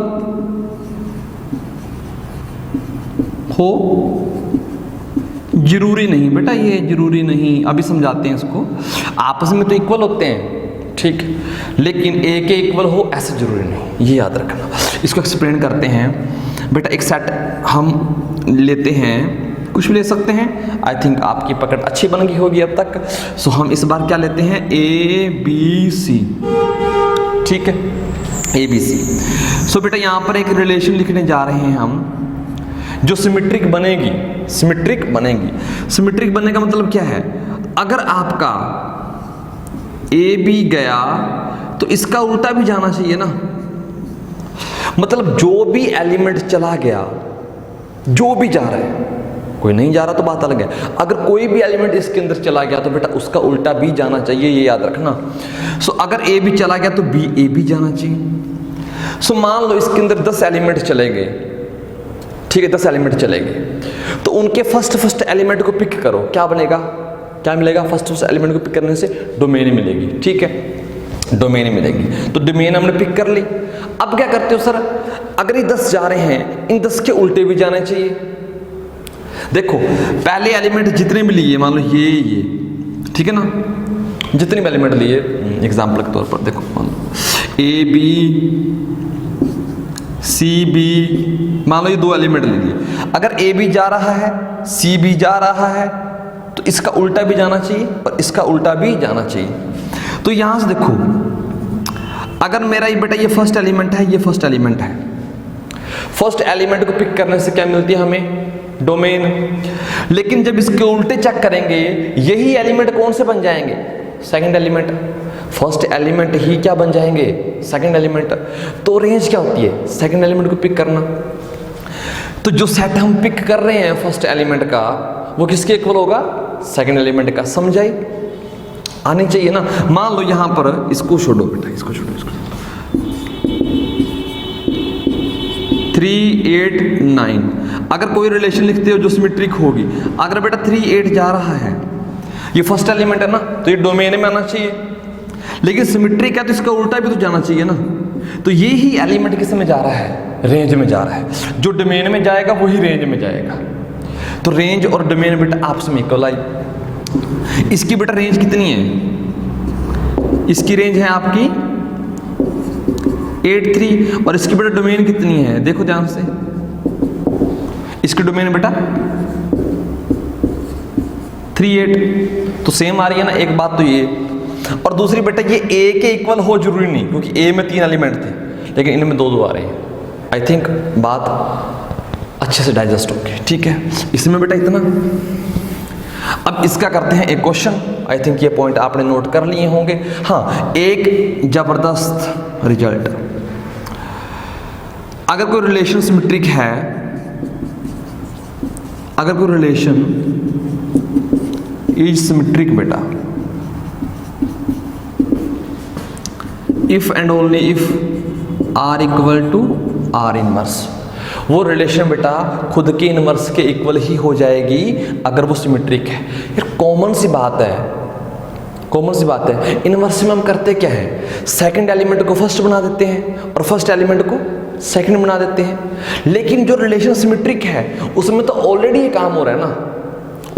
हो जरूरी नहीं बेटा, ये जरूरी नहीं, अभी समझाते हैं इसको। आपस में तो इक्वल होते हैं, ठीक, लेकिन ए के इक्वल हो ऐसा जरूरी नहीं, ये याद रखना। इसको एक्सप्लेन करते हैं बेटा। एक सेट हम लेते हैं, कुछ भी ले सकते हैं, आई थिंक आपकी पकड़ अच्छी बन गई होगी अब तक। सो हम इस बार क्या लेते हैं, ABC, ठीक है, ABC। सो बेटा यहाँ पर एक रिलेशन लिखने जा रहे हैं हम, जो सिमेट्रिक बनेगी, सिमेट्रिक बनेगी। सिमेट्रिक बनने का मतलब क्या है, अगर आपका AB गया तो इसका उल्टा भी जाना चाहिए ना, मतलब जो भी एलिमेंट चला गया, जो भी जा रहा है, कोई नहीं जा रहा तो बात अलग है, अगर कोई भी एलिमेंट इसके अंदर चला गया तो बेटा उसका उल्टा भी जाना चाहिए, ये याद रखना। सो अगर ए भी चला गया तो ए भी जाना चाहिए। सो मान लो इसके अंदर 10 एलिमेंट चले गए, ठीक है, 10 एलिमेंट चले गए, तो उनके फर्स्ट एलिमेंट को पिक करो, क्या बनेगा, क्या मिलेगा, फर्स्ट एलिमेंट को पिक करने से डोमेन मिलेगी, ठीक है, डोमेन मिलेगी। तो डोमेन हमने पिक कर ली। अब क्या करते हो सर, अगर ये 10 जा रहे हैं, इन 10 के उल्टे भी जाने चाहिए। देखो पहले एलिमेंट जितने भी लिए, मान लो ये, ठीक है ना, जितने भी एलिमेंट लिए, एग्जाम्पल के तौर पर देखो, मान लो AB CB, मान लो ये 2 एलिमेंट ले लिए। अगर AB जा रहा है, CB जा रहा है, तो इसका उल्टा भी जाना चाहिए और इसका उल्टा भी जाना चाहिए। तो यहां से देखो, अगर मेरा ये बेटा ये फर्स्ट एलिमेंट है, ये फर्स्ट एलिमेंट है, फर्स्ट एलिमेंट को पिक करने से क्या मिलती है हमें, डोमेन। लेकिन जब इसके उल्टे चेक करेंगे, यही एलिमेंट कौन से बन जाएंगे, सेकंड एलिमेंट। फर्स्ट एलिमेंट ही क्या बन जाएंगे, सेकंड एलिमेंट। तो रेंज क्या होती है, सेकंड एलिमेंट को पिक करना। तो जो सेट हम पिक कर रहे हैं फर्स्ट एलिमेंट का, वो किसके इक्वल होगा, सेकंड एलिमेंट का। समझाई, आनी चाहिए ना। मान लो यहां पर इसको छोड़ो बेटा, इसको छोड़ो, इसको 3 8 9। अगर कोई रिलेशन लिखते हो जो सिमेट्रिक होगी, अगर बेटा 3 8 जा रहा है ये फर्स्ट एलिमेंट है ना, तो ये डोमेन में आना चाहिए, लेकिन सिमेट्रिक है तो इसका उल्टा भी तो जाना चाहिए ना। तो ये ही एलिमेंट किस में जा रहा है, रेंज में जा रहा है। जो डोमेन में जाएगा वही रेंज में जाएगा। तो रेंज और डोमेन बेटा आपस में इक्वल आई। इसकी बेटा रेंज कितनी है, इसकी रेंज है आपकी 8 3, और इसकी बेटा डोमेन कितनी है, देखो ध्यान से, इसकी डोमेन बेटा 3 8, तो सेम आ रही है ना। एक बात तो ये, और दूसरी बेटा ये ए के इक्वल हो जरूरी नहीं, क्योंकि ए में 3 एलिमेंट थे, लेकिन इनमें 2 2 आ रहे हैं। आई थिंक बात अच्छे से डाइजेस्ट होगी, ठीक है। इसमें बेटा इतना। अब इसका करते हैं एक क्वेश्चन। आई थिंक ये पॉइंट आपने नोट कर लिए होंगे। हाँ, एक जबरदस्त रिजल्ट, अगर कोई रिलेशन सिमेट्रिक है, अगर कोई रिलेशन इज सिमेट्रिक बेटा, if and only if R equal to R inverse, वो रिलेशन बेटा खुद के इनवर्स के इक्वल ही हो जाएगी अगर वो सिमेट्रिक है। यार कॉमन सी बात है, कॉमन सी बात है। इनवर्स में हम करते क्या है, सेकंड एलिमेंट को फर्स्ट बना देते हैं और फर्स्ट एलिमेंट को सेकंड बना देते हैं। लेकिन जो रिलेशन सिमेट्रिक है उसमें तो ऑलरेडी ये काम हो रहा है ना,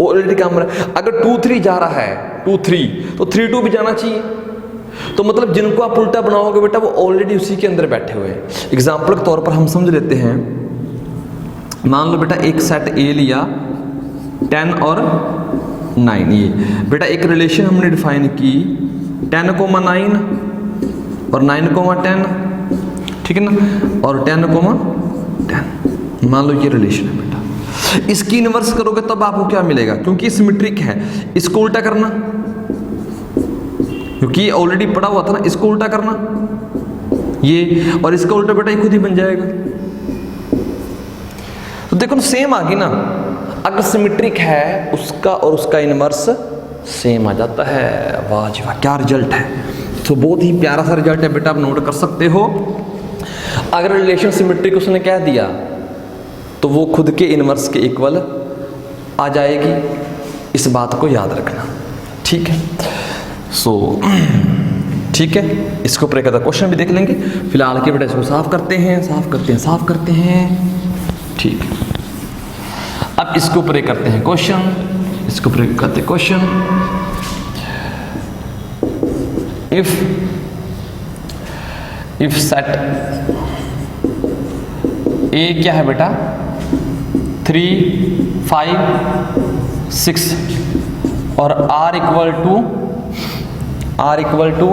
ऑलरेडी काम हो रहा है। अगर 2 3 जा रहा है 2 3, तो 3 2 भी जाना चाहिए। तो मतलब जिनको आप उल्टा बनाओगे बेटा वो ऑलरेडी उसी के अंदर बैठे हुए हैं। एग्जाम्पल के तौर पर हम समझ लेते हैं, मान लो बेटा एक सेट ए लिया 10 और 9, ये बेटा एक रिलेशन हमने डिफाइन की 10,9 और 9,10, ठीक है ना, और 10,10, मान लो ये रिलेशन है बेटा। इसकी इनवर्स करोगे तब आपको क्या मिलेगा, क्योंकि सिमेट्रिक है। इसको उल्टा करना, क्योंकि ये ऑलरेडी पड़ा हुआ था ना, इसको उल्टा करना ये, और इसका उल्टा बेटा ये खुद ही बन जाएगा। तो देखो सेम आ गई ना। अगर सिमेट्रिक है उसका और उसका इनवर्स सेम आ जाता है। वाह जी वाह, क्या रिजल्ट है। तो बहुत ही प्यारा सा रिजल्ट है बेटा, आप नोट कर सकते हो। अगर रिलेशन सिमेट्रिक उसने कह दिया तो वो खुद के इनवर्स के इक्वल आ जाएगी। इस बात को याद रखना, ठीक है। सो ठीक है, इसको ऊपर एक क्वेश्चन भी देख लेंगे। फिलहाल के बेटा इसको साफ करते हैं, साफ करते हैं, साफ करते हैं, ठीक है। अब इसके ऊपर एक करते हैं क्वेश्चन, इसके ऊपर करते हैं क्वेश्चन। इफ सेट ए क्या है बेटा 3 5 6 और R इक्वल टू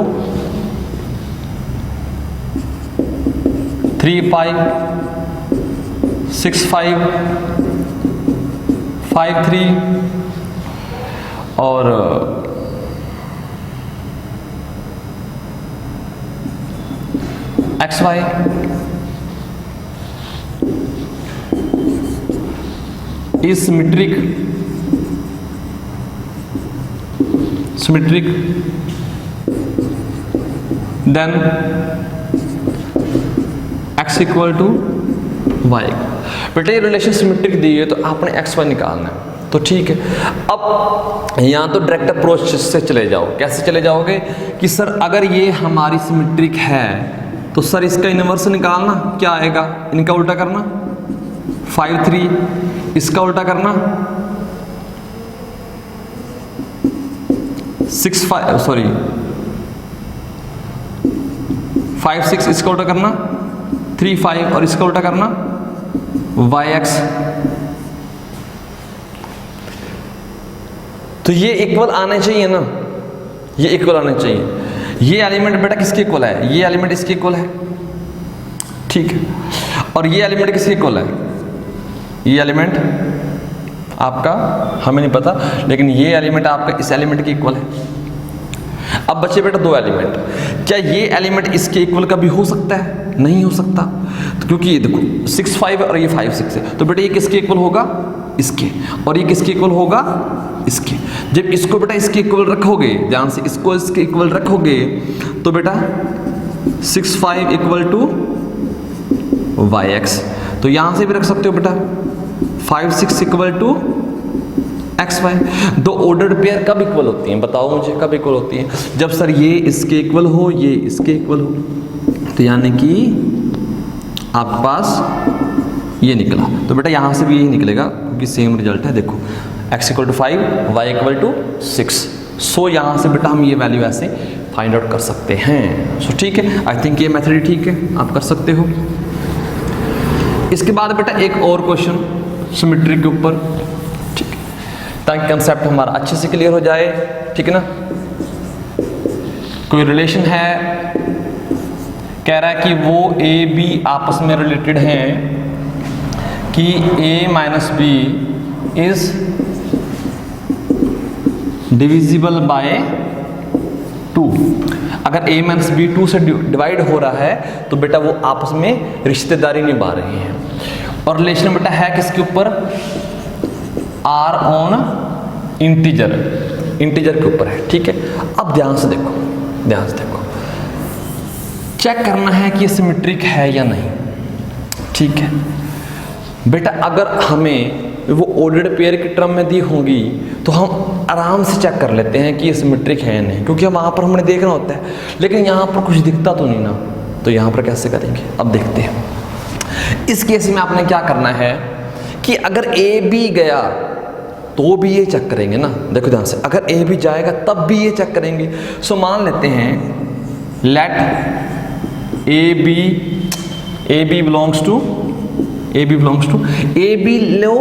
3 5 6 5 5 3 और XY is symmetric then x equal to Y. बेटा ये रिलेशन सिमेट्रिक दी है तो आपने XY निकालना है, तो ठीक है। अब यहाँ तो डायरेक्ट अप्रोच से चले जाओ। कैसे चले जाओगे कि सर अगर ये हमारी सिमेट्रिक है तो सर इसका इनवर्स निकालना, क्या आएगा, इनका उल्टा करना 5 3, इसका उल्टा करना 6 5 सॉरी 5 6, इसका उल्टा करना 3 5 और इसका उल्टा करना YX। तो ये इक्वल आने चाहिए ना, ये इक्वल आने चाहिए। ये एलिमेंट बेटा किसके इक्वल है, ये एलिमेंट इसके इक्वल है, ठीक है। और ये एलिमेंट किसके इक्वल है, ये एलिमेंट आपका हमें नहीं पता, लेकिन ये एलिमेंट आपका इस एलिमेंट के इक्वल है। अब बचे बेटा 2 एलिमेंट। क्या ये एलिमेंट इसके इक्वल कभी हो सकता है, नहीं हो सकता। तो क्योंकि ये देखो 6 5 और ये 5 6 है, तो बेटा ये किसके इक्वल होगा, इसके, और ये किसके इक्वल होगा, इसके। जब इसको बेटा इसके इक्वल रखोगे, ध्यान से, इसको इसके इक्वल रखोगे तो बेटा 6 5 इक्वल टू YX। तो यहां से भी रख सकते हो बेटा 5 6 इक्वल टू एक्स वाई। दो ऑर्डर्ड पेयर कब इक्वल होती हैं, बताओ मुझे कब इक्वल होती हैं? जब सर ये इसके इक्वल हो, ये इसके इक्वल हो। तो यानी कि आपके पास ये निकला, तो बेटा यहाँ से भी यही निकलेगा क्योंकि सेम रिजल्ट है। देखो x equal to 5, y equal to 6। So यहाँ से बेटा हम ये वैल्यू ऐसे फाइंड आउट कर सकते हैं। सो ठीक है, आई थिंक ये मेथड ठीक है, आप कर सकते हो। इसके बाद बेटा एक और क्वेश्चन सिमेट्री के ऊपर, ठीक है, ताकि कंसेप्ट हमारा अच्छे से क्लियर हो जाए, ठीक है ना। कोई रिलेशन है, कह रहा है कि वो ए बी आपस में रिलेटेड हैं कि a minus B is divisible by 2। अगर a माइनस बी 2 से डिवाइड हो रहा है तो बेटा वो आपस में रिश्तेदारी निभा रहे हैं। और रिलेशन बेटा है किसके ऊपर? r ऑन इंटीजर के ऊपर है, ठीक है। अब ध्यान से देखो, ध्यान से देखो, चेक करना है कि ये सिमेट्रिक है या नहीं, ठीक है बेटा। अगर हमें वो ऑर्डर्ड पेयर की टर्म में दी होंगी तो हम आराम से चेक कर लेते हैं कि ये सिमेट्रिक है या नहीं, क्योंकि वहाँ पर हमने देखना होता है। लेकिन यहाँ पर कुछ दिखता तो नहीं ना, तो यहाँ पर कैसे करेंगे? अब देखते हैं। इस केस में आपने क्या करना है कि अगर ए बी गया तो भी ये चेक करेंगे ना। देखो ध्यान से, अगर ए बी जाएगा तब भी ये चेक करेंगे। सो मान लेते हैं let A B belongs to A B लो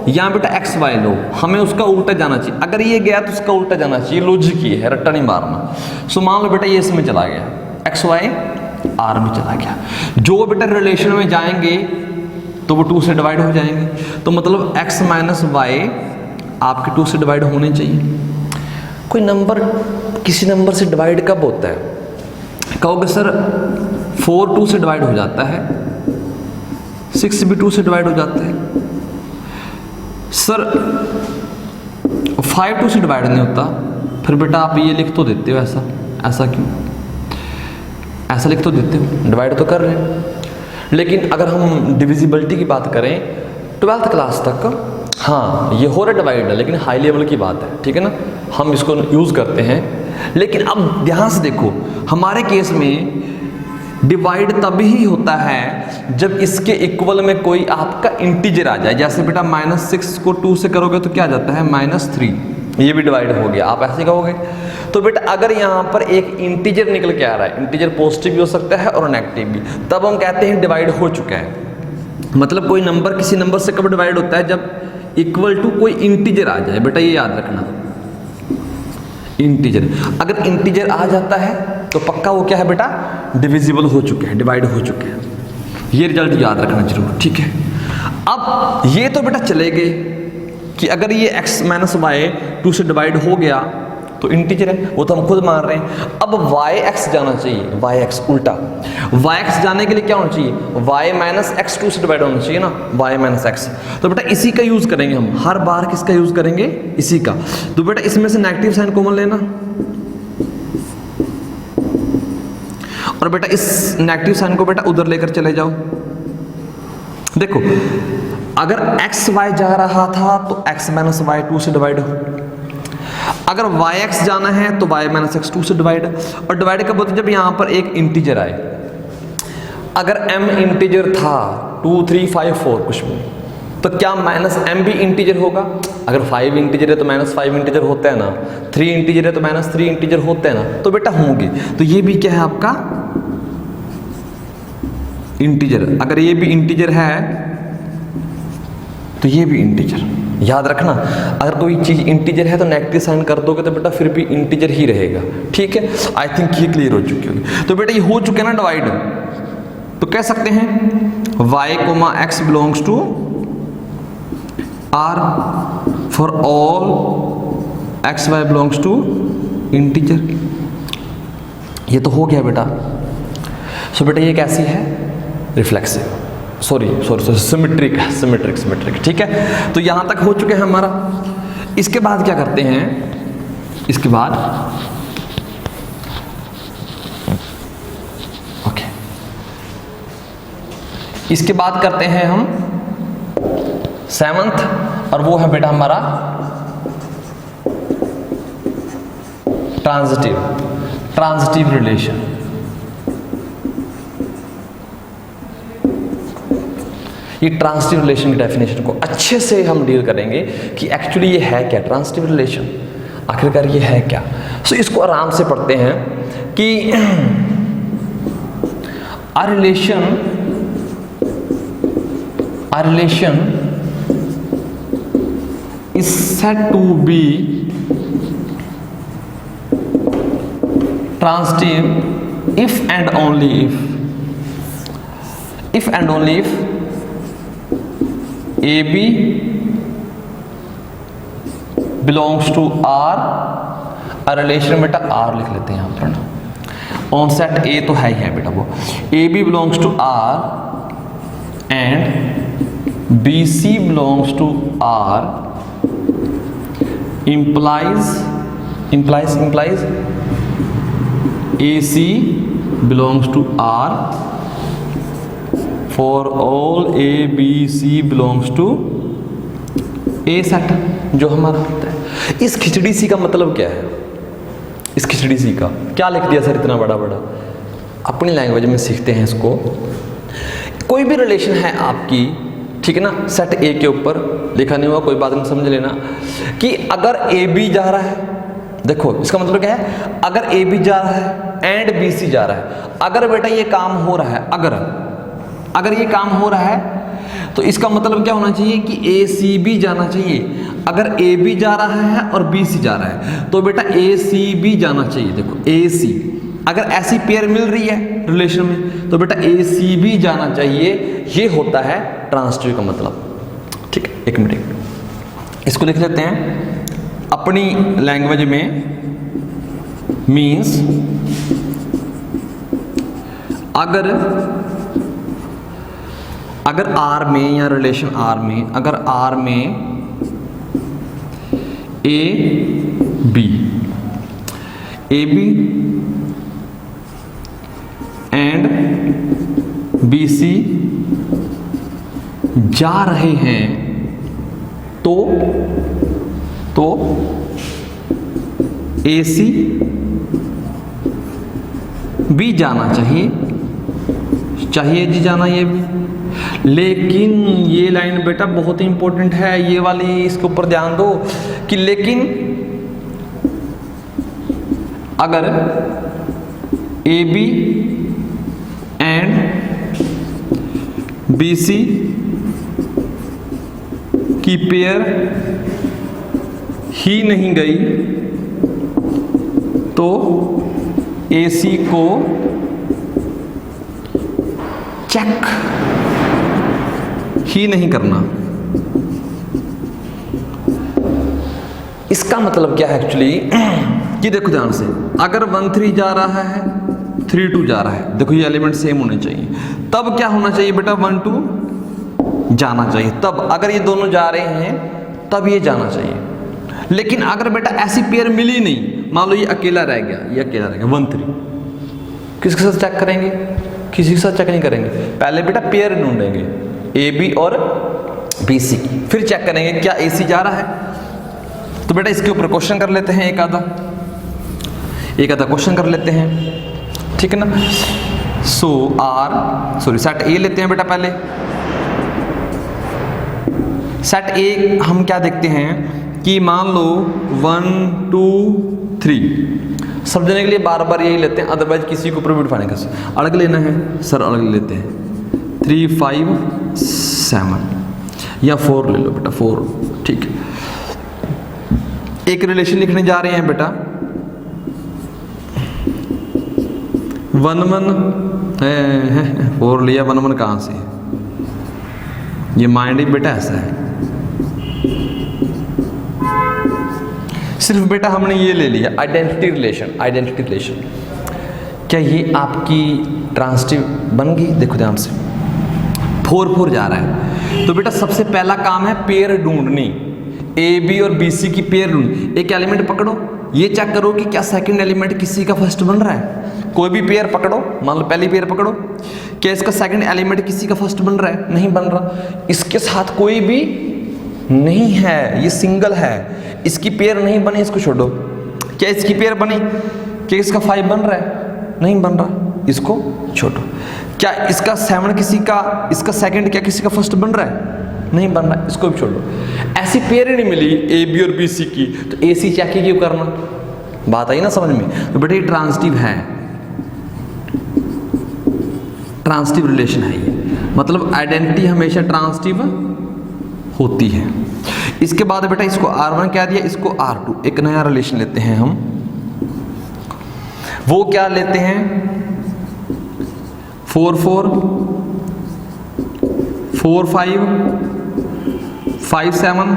या बेटा एक्स वाई लो, हमें उसका उल्टा जाना चाहिए। अगर ये गया तो उसका उल्टा जाना चाहिए, लॉजिक ये है, रट्टा नहीं मारना। सो मान लो बेटा ये इसमें चला गया, एक्स वाई आर में चला गया। जो बेटा रिलेशन में जाएंगे तो वो 2 से डिवाइड हो जाएंगे, तो मतलब x माइनस वाई आपके 2 से डिवाइड होने चाहिए। कोई नंबर किसी नंबर से डिवाइड कब होता है? कहोगे सर 4 2 से डिवाइड हो जाता है, 6 भी 2 से डिवाइड हो जाता है। सर 5 2 से डिवाइड नहीं होता। फिर बेटा आप ये लिख तो देते हो, ऐसा क्यों? ऐसा लिख तो देते हो, डिवाइड तो कर रहे हैं। लेकिन अगर हम डिविजिबिलिटी की बात करें 12th क्लास तक, हाँ ये हो रहा डिवाइड है, लेकिन हाई लेवल की बात है, ठीक है ना, हम इसको यूज़ करते हैं। लेकिन अब ध्यान से देखो, हमारे केस में डिवाइड तभी होता है जब इसके इक्वल में कोई आपका इंटीजर आ जाए। जैसे बेटा -6 को 2 से करोगे तो क्या आ जाता है? -3। ये भी डिवाइड हो गया, आप ऐसे कहोगे। तो बेटा अगर यहाँ पर एक इंटीजर निकल के आ रहा है, इंटीजर पॉजिटिव भी हो सकता है और नेगेटिव भी, तब हम कहते हैं डिवाइड हो चुका है। मतलब कोई नंबर किसी नंबर से कब डिवाइड होता है? जब इक्वल टू कोई इंटीजर आ जाए। बेटा ये याद रखना, इंटीजर। अगर इंटीजर आ जाता है तो पक्का वो क्या है बेटा? डिविजिबल हो चुके हैं, डिवाइड हो चुके हैं। ये रिजल्ट याद रखना जरूर, ठीक है। अब ये तो बेटा चले गए कि अगर ये x माइनस वाई 2 से डिवाइड हो गया तो इंटीजर है, वो तो हम खुद मान रहे हैं। अब yx जाना चाहिए, yx उल्टा। yx जाने के लिए क्या होना चाहिए? y माइनस एक्स 2 से डिवाइड होना चाहिए ना, y माइनस एक्स। तो बेटा इसी का यूज करेंगे हम, हर बार किसका यूज करेंगे? इसी का। तो बेटा इसमें से नेगेटिव साइन कॉमन लेना, और बेटा इस नेगेटिव साइन को बेटा उधर लेकर चले जाओ। देखो अगर एक्स वाई जा रहा था तो x माइनस वाई 2 से डिवाइड हो, अगर yx जाना है तो y माइनस एक्स 2 से डिवाइड। और डिवाइड कब होता है? जब यहाँ पर एक इंटीजर आए। अगर m इंटीजर था 2 3 5 4 कुछ भी, तो क्या माइनस m भी इंटीजर होगा? अगर 5 इंटीजर है तो -5 इंटीजर होता है ना, 3 इंटीजर है तो -3 इंटीजर होता है ना, तो बेटा होंगे। तो ये भी क्या है आपका? इंटीजर। अगर ये भी इंटीजर है तो ये भी इंटीजर। याद रखना, अगर कोई चीज इंटीजर है तो नेगेटिव साइन कर दोगे तो बेटा फिर भी इंटीजर ही रहेगा, ठीक है। आई थिंक ये क्लियर हो चुकी होगी। तो बेटा ये हो चुके ना डिवाइड, तो कह सकते हैं y, x belongs to r for all x y belongs to integer. ये तो हो गया बेटा। सो बेटा ये कैसी है? रिफ्लेक्सिव, सॉरी सिमेट्रिक, ठीक है। तो यहां तक हो चुके हैं हमारा। इसके बाद क्या करते हैं? इसके बाद ओके, इसके बाद करते हैं हम 7th, और वो है बेटा हमारा ट्रांजिटिव रिलेशन। ये ट्रांजिटिव रिलेशन की डेफिनेशन को अच्छे से हम डील करेंगे कि एक्चुअली ये है क्या ट्रांजिटिव रिलेशन, आखिरकार ये है क्या। सो इसको आराम से पढ़ते हैं कि a relation is said to be transitive if and only if AB belongs to R, a relation बेटा R लिख लेते हैं यहाँ पर ना, ऑन सेट ए तो है ही है बेटा, वो A B belongs to R and B C belongs to R implies A C belongs to R for all A B C belongs to a set जो हमारा होता है। इस खिचड़ी सी का मतलब क्या है, इस खिचड़ी सी का क्या लिख दिया सर इतना बड़ा बड़ा, अपनी लैंग्वेज में सीखते हैं इसको। कोई भी रिलेशन है आपकी, ठीक है ना, सेट ए के ऊपर लिखा नहीं हुआ कोई बात नहीं, समझ लेना कि अगर ए बी जा रहा है, देखो इसका मतलब क्या है, अगर ए बी जा रहा है एंड बी सी जा रहा है, अगर बेटा ये काम हो रहा है, अगर ये काम हो रहा है तो इसका मतलब क्या होना चाहिए कि ए सी बी जाना चाहिए। अगर ए बी जा रहा है और बी सी जा रहा है तो बेटा ए सी बी जाना चाहिए। देखो ए सी, अगर ऐसी पेयर मिल रही है रिलेशन में तो बेटा ए सी बी जाना चाहिए, ये होता है ट्रांजिटिव का मतलब। ठीक है, एक मिनट इसको लिख लेते हैं अपनी लैंग्वेज में। मीन्स अगर आर में या रिलेशन आर में, अगर आर में A B and B C जा रहे हैं तो ए सी भी जाना चाहिए जी, जाना ये भी। लेकिन ये लाइन बेटा बहुत ही इंपॉर्टेंट है, ये वाली इसके ऊपर ध्यान दो कि लेकिन अगर A B and B C की पेयर ही नहीं गई तो ए सी को चेक ही नहीं करना। इसका मतलब क्या है एक्चुअली कि देखो ध्यान से, अगर 1 3 जा रहा है 3 2 जा रहा है, देखो ये एलिमेंट सेम होने चाहिए, तब क्या होना चाहिए बेटा 1 2 जाना चाहिए। तब अगर ये दोनों जा रहे हैं तब ये जाना चाहिए। लेकिन अगर बेटा ऐसी पेयर मिली नहीं, मान लो ये अकेला रह गया, ये अकेला रह गया 1 3, किसके साथ चेक करेंगे? किसी के साथ चेक नहीं करेंगे, पहले बेटा पेयर ढूंढेंगे ए बी और बी सी, फिर चेक करेंगे क्या ए सी जा रहा है। तो बेटा इसके ऊपर क्वेश्चन कर लेते हैं, एक आधा क्वेश्चन कर लेते हैं, ठीक है ना। सेट ए लेते हैं बेटा पहले। सेट ए हम क्या देखते हैं कि मान लो 1 2 3, समझने के लिए बार बार यही लेते हैं, अदरवाइज किसी को ऊपर भी बिठाने का अलग लेना है सर, अलग लेते हैं 3 5 7 या 4 ले लो बेटा, 4, ठीक है। एक रिलेशन लिखने जा रहे हैं बेटा, 1 1 4 लिया, 1 1 कहाँ से, ये माइंड ही बेटा ऐसा है। सिर्फ बेटा हमने ये ले लिया आइडेंटिटी रिलेशन। क्या ये आपकी ट्रांजिटिव बन गई? देखो ध्यान से, 4 4 जा रहा है तो बेटा सबसे पहला काम है पेयर ढूंढनी, ए बी और बी सी की पेयर ढूंढनी। एक एलिमेंट पकड़ो, ये चेक करो कि क्या सेकंड एलिमेंट किसी का फर्स्ट बन रहा है। कोई भी पेयर पकड़ो, मान लो पहली पेयर पकड़ो, क्या इसका सेकंड एलिमेंट किसी का फर्स्ट बन रहा है? नहीं बन रहा, इसके साथ कोई भी नहीं है, ये सिंगल है, इसकी पेयर नहीं बनी, इसको छोड़ो। क्या इसकी पेयर बनी? क्या इसका 5 बन रहा है? नहीं बन रहा, इसको छोड़ो। क्या इसका 7 किसी का, इसका सेकंड क्या किसी का फर्स्ट बन रहा है? नहीं बन रहा, इसको भी छोड़ लो। ऐसी पेयर ही नहीं मिली ए बी और बी सी की, तो ए सी चेक ही क्यों करना? बात आई ना समझ में? तो बेटा ये ट्रांजिटिव है, ट्रांजिटिव रिलेशन है ये, मतलब आइडेंटिटी हमेशा ट्रांजिटिव होती है। इसके बाद बेटा इसको R1 क्या दिया, इसको R2, एक नया रिलेशन लेते हैं हम। वो क्या लेते हैं? 4 4 4 5 5 7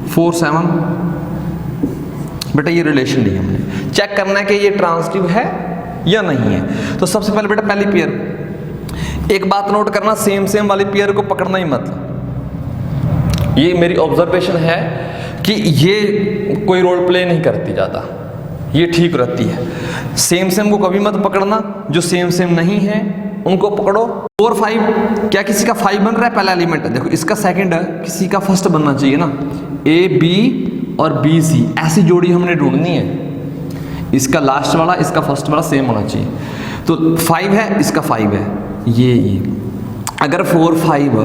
4 7। बेटा ये रिलेशन लिया हमने, चेक करना है कि ये ट्रांजिटिव है या नहीं है। तो सबसे पहले बेटा पहली पेयर, एक बात नोट करना, सेम सेम वाली पेयर को पकड़ना ही मत। ये मेरी ऑब्जर्वेशन है कि ये कोई रोल प्ले नहीं करती ज़्यादा, ये ठीक रहती है। सेम सेम को कभी मत पकड़ना, जो सेम सेम नहीं है उनको पकड़ो। 4 5 क्या किसी का 5 बन रहा है? पहला एलिमेंट है, देखो इसका सेकंड किसी का फर्स्ट बनना चाहिए ना, ए बी और बी सी, ऐसी जोड़ी हमने ढूंढनी है। इसका लास्ट वाला इसका फर्स्ट वाला सेम होना चाहिए। तो 5 है, इसका 5 है, ये अगर 4 5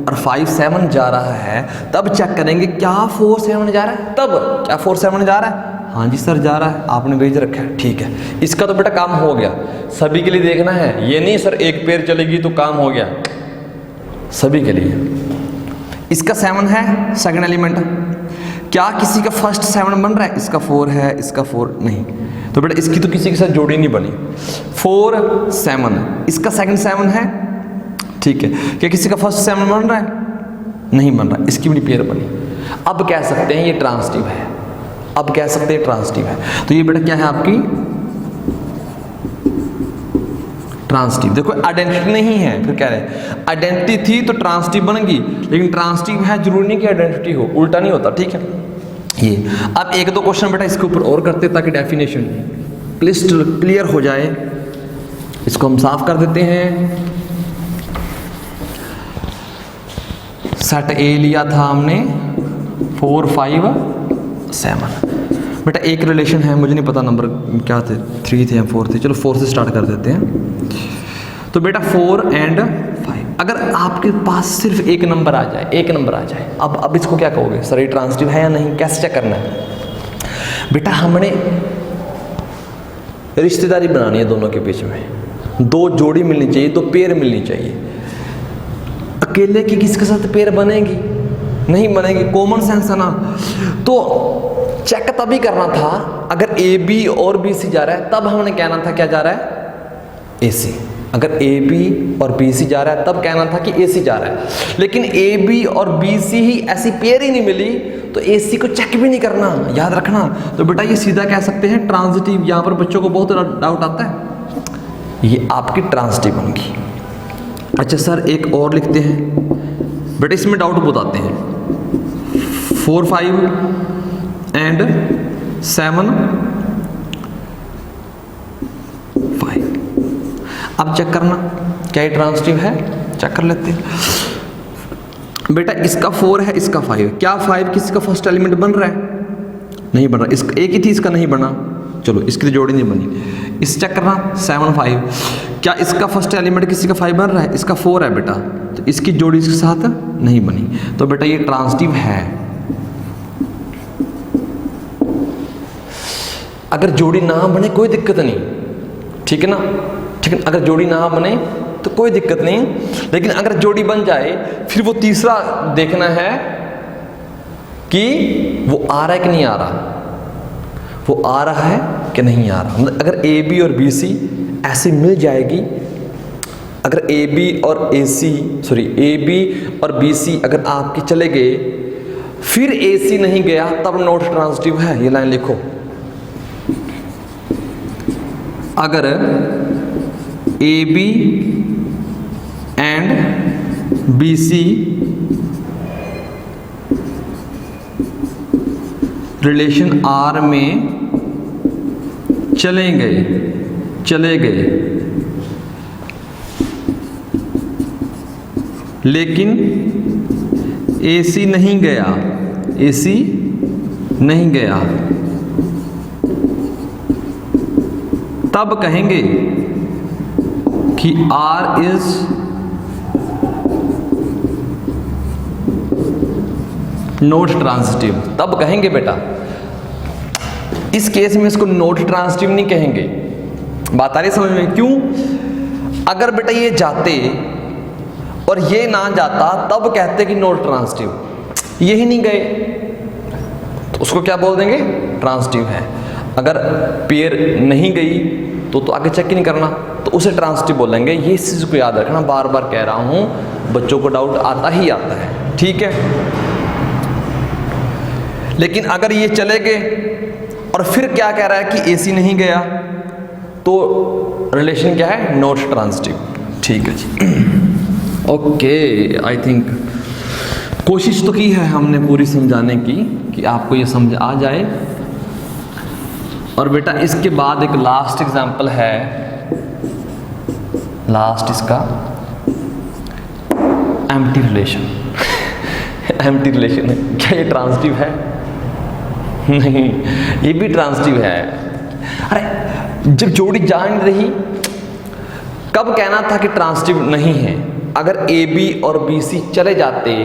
और 5 7 जा रहा है तब चेक करेंगे क्या 4 7 जा रहा है, तब क्या 4 7 जा रहा है? हाँ जी सर जा रहा है, आपने भेज रखा है, ठीक है। इसका तो बेटा काम हो गया, सभी के लिए देखना है, ये नहीं सर एक पेयर चलेगी तो काम हो गया, सभी के लिए। इसका 7 है सेकंड एलिमेंट, क्या किसी का फर्स्ट 7 बन रहा है? इसका 4 है, इसका 4 नहीं, तो बेटा इसकी तो किसी के साथ जोड़ी नहीं बनी। 4 7, इसका सेकंड 7 है, ठीक है। क्या किसी का फर्स्ट 7 बन रहा है? नहीं बन रहा, इसकी भी पेयर बनी। अब कह सकते हैं ये ट्रांजिटिव है, अब कह सकते हैं ट्रांजिटिव है। तो ये बेटा क्या है आपकी ट्रांजिटिव। देखो आइडेंटिटी नहीं है, फिर कह रहे आइडेंटिटी थी तो ट्रांजिटिव बनेगी, लेकिन ट्रांजिटिव है जरूरी नहीं कि आइडेंटिटी हो, उल्टा नहीं होता, ठीक है। ये अब एक दो क्वेश्चन बेटा इसके ऊपर और करते ताकि डेफिनेशन क्लियर हो जाए। इसको हम साफ कर देते हैं। सेट ए लिया था हमने 4 5 7, बेटा एक रिलेशन है, मुझे नहीं पता नंबर क्या थे, 3 थे या 4 थे, चलो 4 से स्टार्ट कर देते हैं। तो बेटा 4 and 5, अगर आपके पास सिर्फ एक नंबर आ जाए, एक नंबर आ जाए, अब इसको क्या कहोगे? सर ये ट्रांजिटिव है या नहीं, कैसे चेक करना है? बेटा हमने रिश्तेदारी बनानी है दोनों के बीच में, दो जोड़ी मिलनी चाहिए, दो पेयर मिलनी चाहिए। अकेले की किसके साथ पेयर बनेगी? नहीं बनेगी, कॉमन सेंस है ना। तो चेक तभी करना था अगर ए बी और बी सी जा रहा है, तब हमने कहना था क्या जा रहा है? ए सी। अगर ए बी और बी सी जा रहा है तब कहना था कि ए सी जा रहा है, लेकिन ए बी और बी सी ही ऐसी पेयर ही नहीं मिली, तो ए सी को चेक भी नहीं करना, याद रखना। तो बेटा ये सीधा कह सकते हैं ट्रांजिटिव। यहाँ पर बच्चों को बहुत डाउट आता है, ये आपकी ट्रांजिटिव बनेगी। अच्छा सर एक और लिखते हैं, बेटा इसमें डाउट बहुत आते हैं। 4 5 and 7 5, अब चेक करना क्या ये ट्रांजिटिव है, चेक कर लेते हैं। बेटा इसका 4 है, इसका 5 है, क्या 5 किसी का फर्स्ट एलिमेंट बन रहा है? नहीं बन रहा, इसका एक ही थी, इसका नहीं बना, चलो इसकी तो जोड़ी नहीं बनी। इस चेक करना 7 5, क्या इसका फर्स्ट एलिमेंट किसी का 5 बन रहा है? इसका 4 है बेटा, तो इसकी जोड़ी इसके साथ नहीं बनी, तो बेटा ये ट्रांजिटिव है। अगर जोड़ी ना बने कोई दिक्कत नहीं, ठीक है ना, ठीक है। अगर जोड़ी ना बने तो कोई दिक्कत नहीं, लेकिन अगर जोड़ी बन जाए फिर वो तीसरा देखना है कि वो आ रहा है कि नहीं आ रहा, वो आ रहा है कि नहीं आ रहा। मतलब अगर ए बी और बी सी ऐसी मिल जाएगी, अगर ए बी और ए बी और बी सी अगर आपके चले गए, फिर ए सी नहीं गया, तब नॉट ट्रांजिटिव है। ये लाइन लिखो, अगर A B and B C relation R में चले गए लेकिन ए सी नहीं गया, ए सी नहीं गया, तब कहेंगे कि आर इज नॉट ट्रांजिटिव। तब कहेंगे बेटा, इस केस में इसको नॉट ट्रांजिटिव नहीं कहेंगे। बात आ रही समझ में? क्यों? अगर बेटा ये जाते और ये ना जाता तब कहते कि नॉट ट्रांजिटिव। यही नहीं गए तो उसको क्या बोल देंगे? ट्रांजिटिव है। अगर पेयर नहीं गई तो आगे चेक ही नहीं करना, तो उसे ट्रांजिटिव बोलेंगे। ये इस चीज़ को याद रखना, बार बार कह रहा हूँ, बच्चों को डाउट आता ही आता है, ठीक है। लेकिन अगर ये चले गए और फिर क्या कह रहा है कि एसी नहीं गया, तो रिलेशन क्या है? Not transitive. ठीक है जी, ओके। आई थिंक कोशिश तो की है हमने पूरी समझाने की कि आपको ये समझ आ जाए। और बेटा इसके बाद एक लास्ट एग्जांपल है, लास्ट इसका एम्प्टी रिलेशन। एम्प्टी रिलेशन है क्या? ये ट्रांजिटिव है? नहीं, ये भी ट्रांजिटिव है। अरे जब जोड़ी जा नहीं रही, कब कहना था कि ट्रांजिटिव नहीं है? अगर ए बी और बी सी चले जाते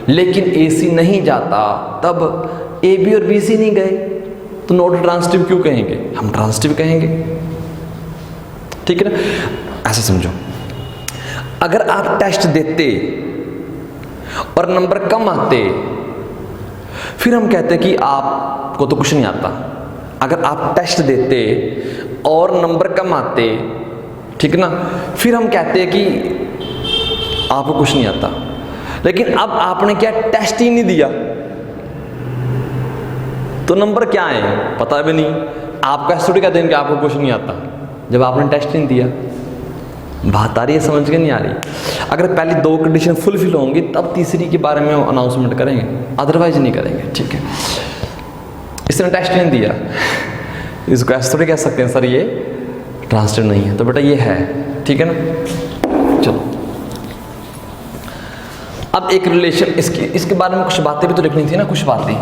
लेकिन ए सी नहीं जाता, तब ए बी और बी सी नहीं गए तो नॉट ट्रांजिटिव क्यों कहेंगे? हम ट्रांजिटिव कहेंगे, ठीक है ना। ऐसा समझो, अगर आप टेस्ट देते और नंबर कम आते, फिर हम कहते कि आपको तो कुछ नहीं आता। अगर आप टेस्ट देते और नंबर कम आते, ठीक ना, फिर हम कहते कि आपको कुछ नहीं आता। लेकिन अब आपने क्या? टेस्ट ही नहीं दिया, तो नंबर क्या है पता भी नहीं। आपका स्टूडेंट कहते हैं कि आपको कुछ नहीं आता, जब आपने टेस्ट नहीं दिया। बात आ रही है समझ के? नहीं आ रही? अगर पहली दो कंडीशन फुलफिल होंगी तब तीसरी के बारे में अनाउंसमेंट करेंगे, अदरवाइज नहीं करेंगे, ठीक है। इसने टेस्ट नहीं दिया, इसको ऐसे थोड़ी कह सकते हैं सर ये ट्रांजिटिव नहीं है, तो बेटा ये है, ठीक है ना। चलो अब एक रिलेशन, इसके बारे में कुछ बातें भी तो लिखनी थी ना, कुछ बातें,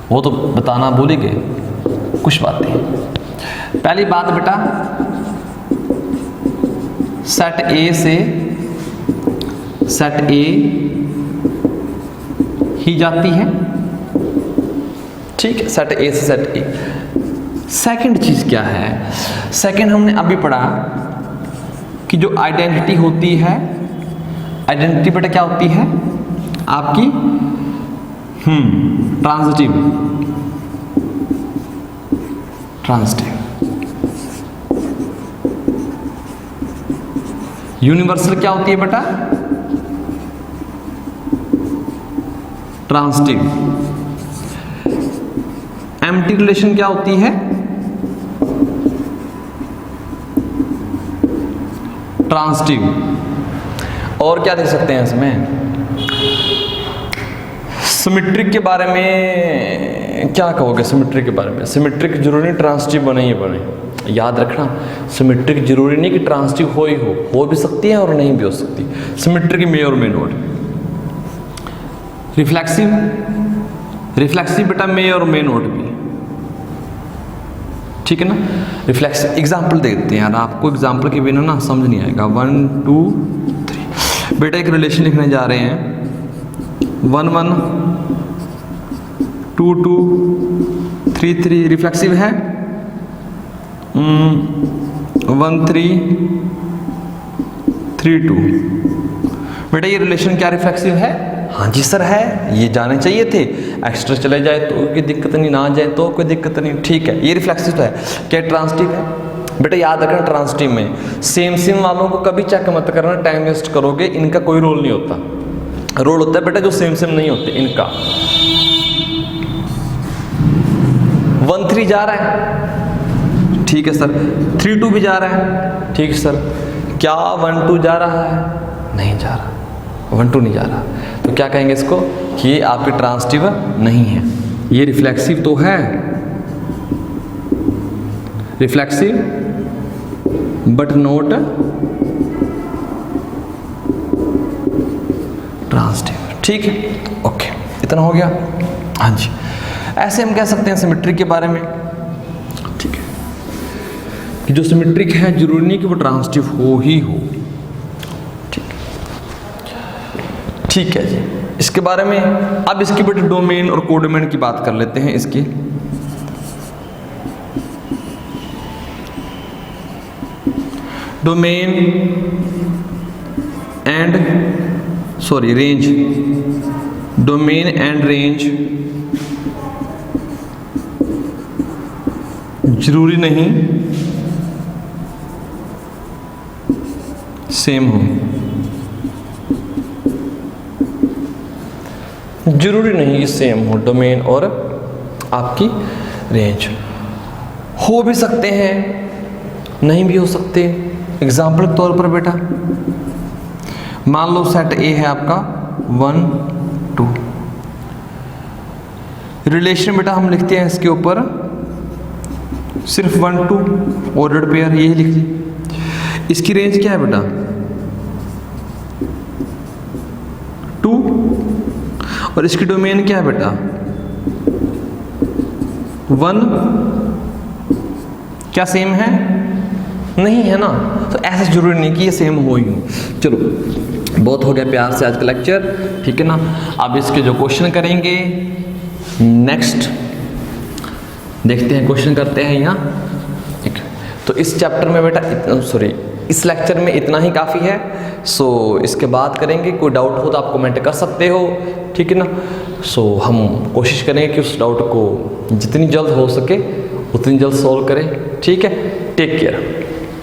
वो तो बताना भूल ही गए। कुछ बातें, पहली बात बेटा, सेट ए से सेट ए ही जाती है, ठीक है, सेट ए से सेट ए। सेकंड चीज क्या है? सेकंड हमने अभी पढ़ा कि जो आइडेंटिटी होती है, आइडेंटिटी बेटा क्या होती है आपकी? ट्रांजिटिव। ट्रांजिटिव। यूनिवर्सल क्या होती है बेटा? ट्रांजिटिव। एम्प्टी रिलेशन क्या होती है? ट्रांजिटिव। और क्या देख सकते हैं इसमें? सिमेट्रिक के बारे में क्या कहोगे? सिमेट्रिक के बारे में, सिमेट्रिक जरूरी नहीं ट्रांजिटिव बने ही बने, याद रखना। सिमेट्रिक जरूरी नहीं कि ट्रांजिटिव हो भी सकती है और नहीं भी हो सकती। सिमेट्रिक मे और मे नॉट। रिफ्लेक्सिव, रिफ्लेक्सिव बेटा मे और मे नॉट भी, ठीक है ना। रिफ्लेक्सिव एग्जाम्पल देखते हैं यार, आपको एग्जाम्पल के बिना ना समझ नहीं आएगा। 1 2 3 बेटा एक रिलेशन लिखने जा रहे हैं। 1 1 2 2 3 3 रिफ्लेक्सिव है। 1 3 3 2 बेटा ये रिलेशन क्या रिफ्लेक्सिव है? हाँ जी सर है, ये जाने चाहिए थे। एक्स्ट्रा चले जाए तो कोई दिक्कत नहीं, ना जाए तो कोई दिक्कत नहीं, ठीक है। ये रिफ्लेक्सिव तो है। क्या ट्रांजिटिव है? बेटा याद रखना, ट्रांजिटिव में सेम वालों को कभी चेक मत करना, टाइम वेस्ट करोगे। इनका कोई रोल नहीं होता। रोल होता है बेटा जो सेम नहीं होते इनका। 1 3 जा रहा है, ठीक है सर। 3 2 भी जा रहा है, ठीक है सर। क्या 1 2 जा रहा है? नहीं जा रहा, 1 2 नहीं जा रहा, तो क्या कहेंगे इसको कि ये आपकी ट्रांजिटिव नहीं है। ये रिफ्लेक्सिव तो है, रिफ्लेक्सिव बट नॉट ट्रांजिटिव, ठीक है। ओके, इतना हो गया। हाँ जी, ऐसे हम कह सकते हैं सिमेट्रिक के बारे में, ठीक है, कि जो सिमेट्रिक है जरूरी नहीं कि वो ट्रांजिटिव हो ही हो, ठीक है जी। इसके बारे में अब इसकी बेटे डोमेन और कोडोमेन की बात कर लेते हैं। इसकी domain and range, domain and range जरूरी नहीं सेम हो, जरूरी नहीं सेम हो। डोमेन और आपकी रेंज हो भी सकते हैं, नहीं भी हो सकते। एग्जाम्पल के तौर पर बेटा मान लो सेट ए है आपका 1 2, रिलेशन बेटा हम लिखते हैं इसके ऊपर सिर्फ 1 2 ऑर्डर्ड पेयर, यही लिख ली। इसकी रेंज क्या है बेटा 2, और इसकी डोमेन क्या है बेटा 1। क्या सेम है? नहीं है ना, तो ऐसा जरूरी नहीं कि ये सेम हो ही हो। चलो बहुत हो गया प्यार से आज का लेक्चर, ठीक है ना। अब इसके जो क्वेश्चन करेंगे नेक्स्ट देखते हैं, क्वेश्चन करते हैं यहाँ, ठीक। तो इस चैप्टर में बेटा इस लेक्चर में इतना ही काफ़ी है। सो इसके बाद करेंगे, कोई डाउट हो तो आप कमेंट कर सकते हो, ठीक है ना। सो हम कोशिश करेंगे कि उस डाउट को जितनी जल्द हो सके उतनी जल्द सॉल्व करें, ठीक है। Take care.